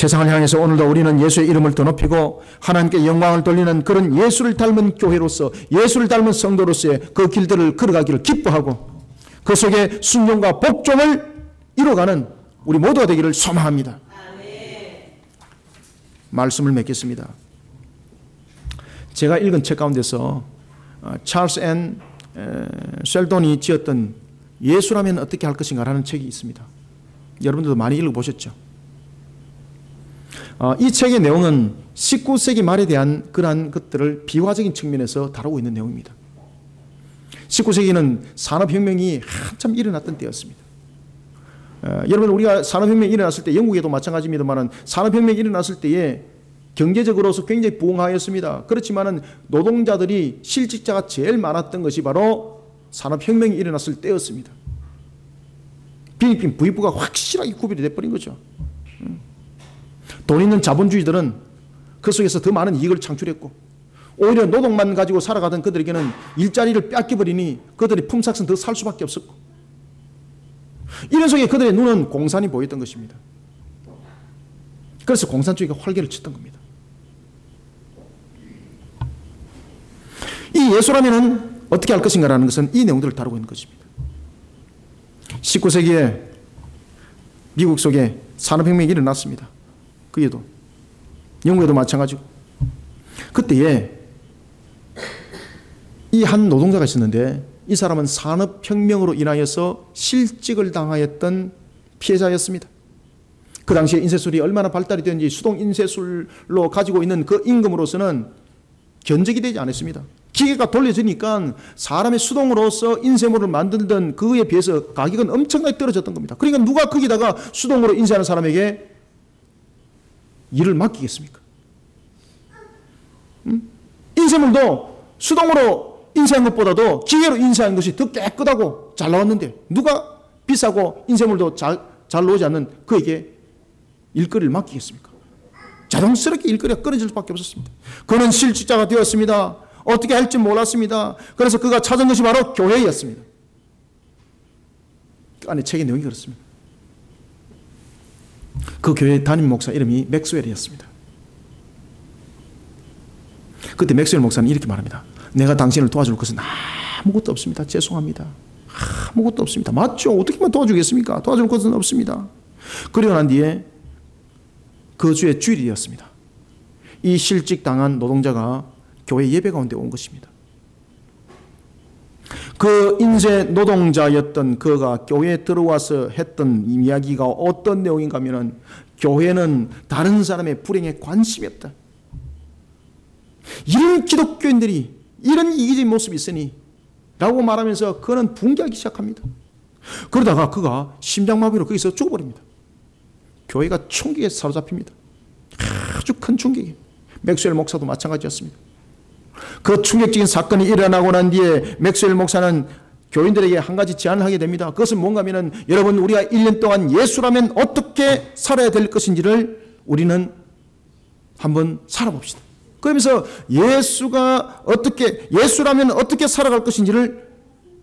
세상을 향해서 오늘도 우리는 예수의 이름을 더 높이고 하나님께 영광을 돌리는 그런 예수를 닮은 교회로서, 예수를 닮은 성도로서의 그 길들을 걸어가기를 기뻐하고 그 속에 순종과 복종을 이뤄가는 우리 모두가 되기를 소망합니다. 말씀을 맺겠습니다. 제가 읽은 책 가운데서 찰스 앤 셀돈이 지었던 예수라면 어떻게 할 것인가 라는 책이 있습니다. 여러분들도 많이 읽어보셨죠? 이 책의 내용은 19세기 말에 대한 그러한 것들을 비화적인 측면에서 다루고 있는 내용입니다. 19세기는 산업혁명이 한참 일어났던 때였습니다. 여러분, 우리가 산업혁명이 일어났을 때 영국에도 마찬가지입니다만 산업혁명이 일어났을 때에 경제적으로서 굉장히 부흥하였습니다. 그렇지만 노동자들이 실직자가 제일 많았던 것이 바로 산업혁명이 일어났을 때였습니다. 필리핀 부익부가 확실하게 구별이 돼버린 거죠. 돈 있는 자본주의들은 그 속에서 더 많은 이익을 창출했고 오히려 노동만 가지고 살아가던 그들에게는 일자리를 뺏겨버리니 그들이 품삯은 더 살 수밖에 없었고 이런 속에 그들의 눈은 공산이 보였던 것입니다. 그래서 공산주의가 활개를 쳤던 겁니다. 이 예수라면은 어떻게 할 것인가라는 것은 이 내용들을 다루고 있는 것입니다. 19세기에 미국 속에 산업혁명이 일어났습니다. 그에도 영국에도 마찬가지고 그때에 이 한 노동자가 있었는데 이 사람은 산업혁명으로 인하여서 실직을 당하였던 피해자였습니다. 그 당시에 인쇄술이 얼마나 발달이 되었는지 수동 인쇄술로 가지고 있는 그 임금으로서는 견적이 되지 않았습니다. 기계가 돌려지니까 사람의 수동으로서 인쇄물을 만들던 그에 비해서 가격은 엄청나게 떨어졌던 겁니다. 그러니까 누가 거기다가 수동으로 인쇄하는 사람에게 일을 맡기겠습니까? 인쇄물도 수동으로 인쇄한 것보다도 기계로 인쇄한 것이 더 깨끗하고 잘 나왔는데 누가 비싸고 인쇄물도 잘 나오지 않는 그에게 일거리를 맡기겠습니까? 자동스럽게 일거리가 끊어질 수밖에 없었습니다. 그는 실직자가 되었습니다. 어떻게 할지 몰랐습니다. 그래서 그가 찾은 것이 바로 교회였습니다. 그 안에 책의 내용이 그렇습니다. 그 교회 담임 목사 이름이 맥스웰이었습니다. 그때 맥스웰 목사는 이렇게 말합니다. 내가 당신을 도와줄 것은 아무것도 없습니다. 죄송합니다. 아무것도 없습니다. 맞죠? 어떻게만 도와주겠습니까? 도와줄 것은 없습니다. 그리고 난 뒤에 그 주의 주일이었습니다. 이 실직당한 노동자가 교회 예배 가운데 온 것입니다. 그 인쇄 노동자였던 그가 교회에 들어와서 했던 이야기가 어떤 내용인가 하면 교회는 다른 사람의 불행에 관심이 없다. 이런 기독교인들이 이런 이기적인 모습이 있으니 라고 말하면서 그는 붕괴하기 시작합니다. 그러다가 그가 심장마비로 거기서 죽어버립니다. 교회가 충격에 사로잡힙니다. 아주 큰 충격이. 맥스웰 목사도 마찬가지였습니다. 그 충격적인 사건이 일어나고 난 뒤에 맥스웰 목사는 교인들에게 한 가지 제안을 하게 됩니다. 그것은 뭔가 하면 여러분 우리가 1년 동안 예수라면 어떻게 살아야 될 것인지를 우리는 한번 살아봅시다. 그러면서 예수라면 어떻게 살아갈 것인지를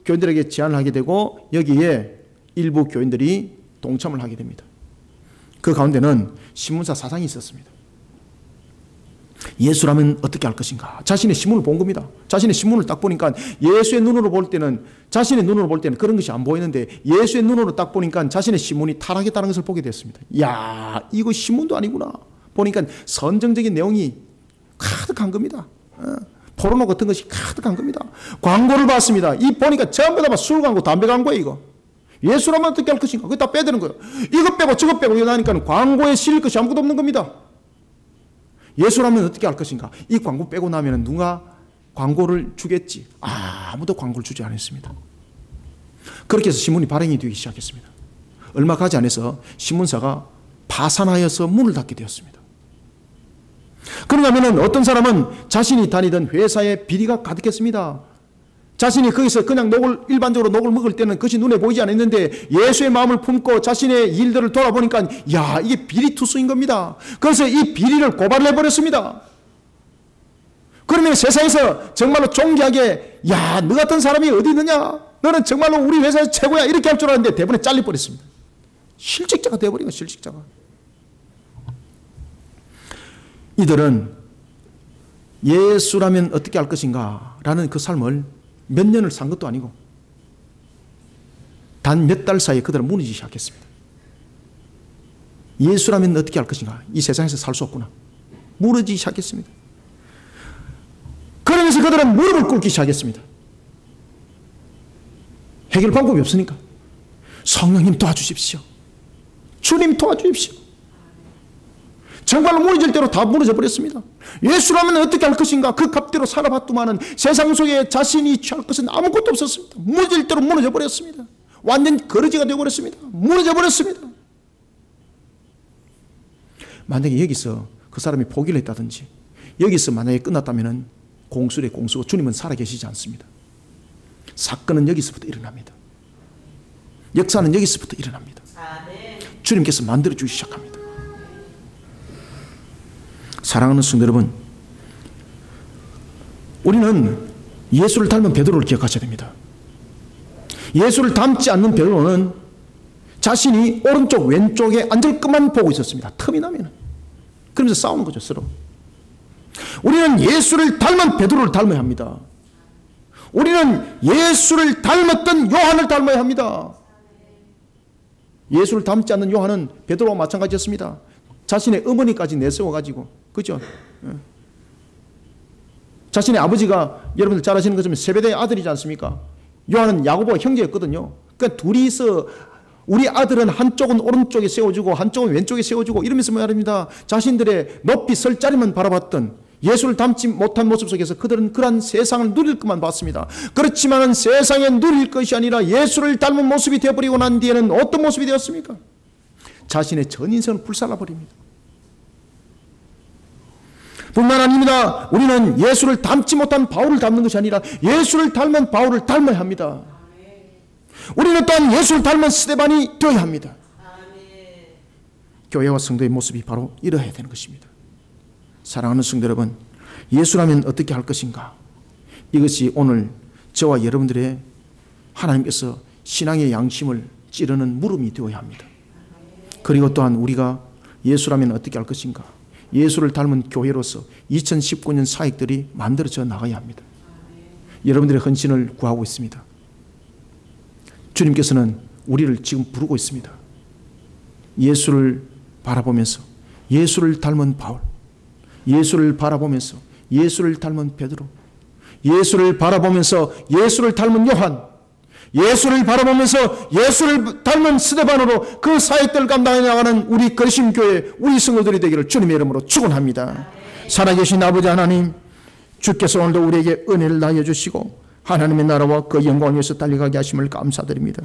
교인들에게 제안을 하게 되고 여기에 일부 교인들이 동참을 하게 됩니다. 그 가운데는 신문사 사장이 있었습니다. 예수라면 어떻게 할 것인가? 자신의 신문을 본 겁니다. 자신의 신문을 딱 보니까 예수의 눈으로 볼 때는 자신의 눈으로 볼 때는 그런 것이 안 보이는데 예수의 눈으로 딱 보니까 자신의 신문이 타락했다는 것을 보게 됐습니다. 야, 이거 신문도 아니구나. 보니까 선정적인 내용이 가득한 겁니다. 포르노 같은 것이 가득한 겁니다. 광고를 봤습니다. 이 보니까 전부 다 술 광고, 담배 광고예요, 이거. 예수라면 어떻게 할 것인가? 그거 다 빼드는 거예요. 이것 빼고 저것 빼고 이러니까 광고에 실릴 것이 아무것도 없는 겁니다. 예수라면 어떻게 할 것인가? 이 광고 빼고 나면 누가 광고를 주겠지? 아무도 광고를 주지 않았습니다. 그렇게 해서 신문이 발행이 되기 시작했습니다. 얼마 가지 않아서 신문사가 파산하여서 문을 닫게 되었습니다. 그런가 하면 어떤 사람은 자신이 다니던 회사에 비리가 가득했습니다. 자신이 거기서 그냥 일반적으로 녹을 먹을 때는 그것이 눈에 보이지 않았는데 예수의 마음을 품고 자신의 일들을 돌아보니까 야, 이게 비리투성인 겁니다. 그래서 이 비리를 고발을 해버렸습니다. 그러면 세상에서 정말로 존귀하게 야, 너 같은 사람이 어디 있느냐? 너는 정말로 우리 회사에서 최고야. 이렇게 할 줄 알았는데 대부분에 잘려버렸습니다. 실직자가 되어버린 거예요. 실직자가. 이들은 예수라면 어떻게 할 것인가 라는 그 삶을 몇 년을 산 것도 아니고 단 몇 달 사이에 그들은 무너지기 시작했습니다. 예수라면 어떻게 할 것인가, 이 세상에서 살 수 없구나, 무너지기 시작했습니다. 그러면서 그들은 무릎을 꿇기 시작했습니다. 해결 방법이 없으니까 성령님 도와주십시오, 주님 도와주십시오. 정말로 무너질 대로 다 무너져 버렸습니다. 예수라면 어떻게 할 것인가, 그 값대로 살아봤더만은 세상 속에 자신이 취할 것은 아무것도 없었습니다. 무너질 대로 무너져 버렸습니다. 완전 거러지가 되어버렸습니다. 무너져 버렸습니다. 만약에 여기서 그 사람이 포기를 했다든지 여기서 만약에 끝났다면 공수래 공수고 주님은 살아계시지 않습니다. 사건은 여기서부터 일어납니다. 역사는 여기서부터 일어납니다. 주님께서 만들어주기 시작합니다. 사랑하는 성도 여러분, 우리는 예수를 닮은 베드로를 기억하셔야 됩니다. 예수를 닮지 않는 베드로는 자신이 오른쪽 왼쪽에 앉을 것만 보고 있었습니다. 틈이 나면. 그러면서 싸우는 거죠, 서로. 우리는 예수를 닮은 베드로를 닮아야 합니다. 우리는 예수를 닮았던 요한을 닮아야 합니다. 예수를 닮지 않는 요한은 베드로와 마찬가지였습니다. 자신의 어머니까지 내세워가지고, 그죠? 자신의 아버지가 여러분들 잘 아시는 것처럼 세베대의 아들이지 않습니까? 요한은 야고보가 형제였거든요. 그러니까 둘이서 우리 아들은 한쪽은 오른쪽에 세워주고 한쪽은 왼쪽에 세워주고 이러면서 말입니다. 자신들의 높이 설 자리만 바라봤던 예수를 닮지 못한 모습 속에서 그들은 그러한 세상을 누릴 것만 봤습니다. 그렇지만 세상에 누릴 것이 아니라 예수를 닮은 모습이 되어버리고 난 뒤에는 어떤 모습이 되었습니까? 자신의 전 인생을 불살라버립니다. 뿐만 아닙니다. 우리는 예수를 닮지 못한 바울을 닮는 것이 아니라 예수를 닮은 바울을 닮아야 합니다. 우리는 또한 예수를 닮은 스데반이 되어야 합니다. 교회와 성도의 모습이 바로 이러해야 되는 것입니다. 사랑하는 성도 여러분, 예수라면 어떻게 할 것인가, 이것이 오늘 저와 여러분들의 하나님께서 신앙의 양심을 찌르는 물음이 되어야 합니다. 그리고 또한 우리가 예수라면 어떻게 할 것인가, 예수를 닮은 교회로서 2019년 사역들이 만들어져 나가야 합니다. 여러분들의 헌신을 구하고 있습니다. 주님께서는 우리를 지금 부르고 있습니다. 예수를 바라보면서 예수를 닮은 바울, 예수를 바라보면서 예수를 닮은 베드로, 예수를 바라보면서 예수를 닮은 요한, 예수를 바라보면서 예수를 닮은 스데반으로 그 사역들을 감당해 나가는 우리 거리심교회 우리 성도들이 되기를 주님의 이름으로 축원합니다. 살아계신 아버지 하나님, 주께서 오늘도 우리에게 은혜를 다하여 주시고 하나님의 나라와 그 영광 위에서 달려가게 하심을 감사드립니다.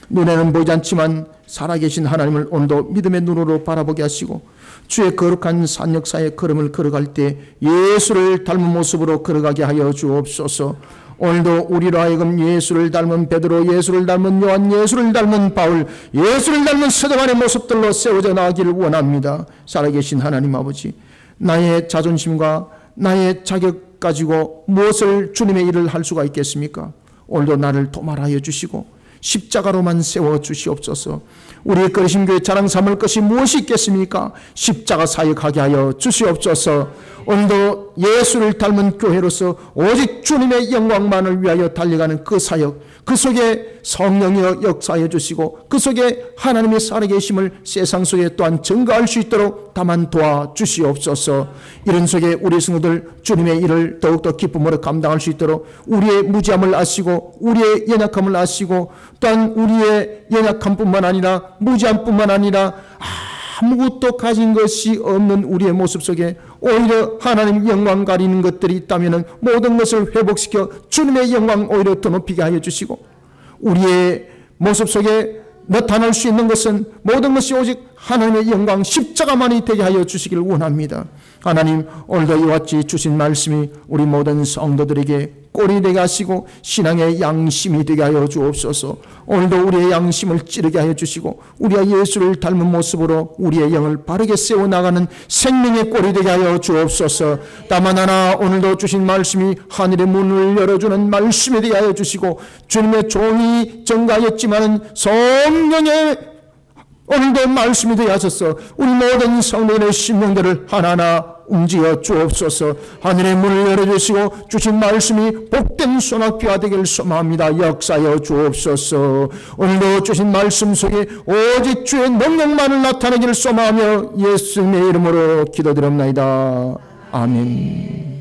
눈에는 보이지 않지만 살아계신 하나님을 오늘도 믿음의 눈으로 바라보게 하시고 주의 거룩한 산 역사의 걸음을 걸어갈 때 예수를 닮은 모습으로 걸어가게 하여 주옵소서. 오늘도 우리로 하여금 예수를 닮은 베드로, 예수를 닮은 요한, 예수를 닮은 바울, 예수를 닮은 스데반의 모습들로 세워져 나가기를 원합니다. 살아계신 하나님 아버지, 나의 자존심과 나의 자격 가지고 무엇을 주님의 일을 할 수가 있겠습니까? 오늘도 나를 도말하여 주시고 십자가로만 세워 주시옵소서. 우리 거리심교회 자랑 삼을 것이 무엇이 있겠습니까? 십자가 사역하게 하여 주시옵소서. 오늘도 예수를 닮은 교회로서 오직 주님의 영광만을 위하여 달려가는 그 사역, 그 속에 성령이여 역사해 주시고 그 속에 하나님의 살아계심을 세상 속에 또한 증거할 수 있도록 다만 도와주시옵소서. 이런 속에 우리 성도들 주님의 일을 더욱더 기쁨으로 감당할 수 있도록 우리의 무지함을 아시고 우리의 연약함을 아시고 또한 우리의 연약함뿐만 아니라 무지함뿐만 아니라 아무것도 가진 것이 없는 우리의 모습 속에 오히려 하나님 영광 가리는 것들이 있다면 모든 것을 회복시켜 주님의 영광 오히려 더 높이게 하여 주시고 우리의 모습 속에 나타날 수 있는 것은 모든 것이 오직 하나님의 영광 십자가만이 되게 하여 주시길 원합니다. 하나님, 오늘도 이와 같이 주신 말씀이 우리 모든 성도들에게 꼴이 되게 하시고 신앙의 양심이 되게 하여 주옵소서. 오늘도 우리의 양심을 찌르게 하여 주시고 우리가 예수를 닮은 모습으로 우리의 영을 바르게 세워나가는 생명의 꼴이 되게 하여 주옵소서. 다만 하나 오늘도 주신 말씀이 하늘의 문을 열어주는 말씀이 되게 하여 주시고 주님의 종이 전가하였지만 성령의 오늘도 말씀이 되어 하셔서 우리 모든 성도인의 심령들을 하나하나 움직여 주옵소서. 하늘의 문을 열어주시고 주신 말씀이 복된 소낙비가 되길 소망합니다. 역사여 주옵소서. 오늘도 주신 말씀 속에 오직 주의 능력만을 나타내기를 소망하며 예수님의 이름으로 기도드립니다. 아멘.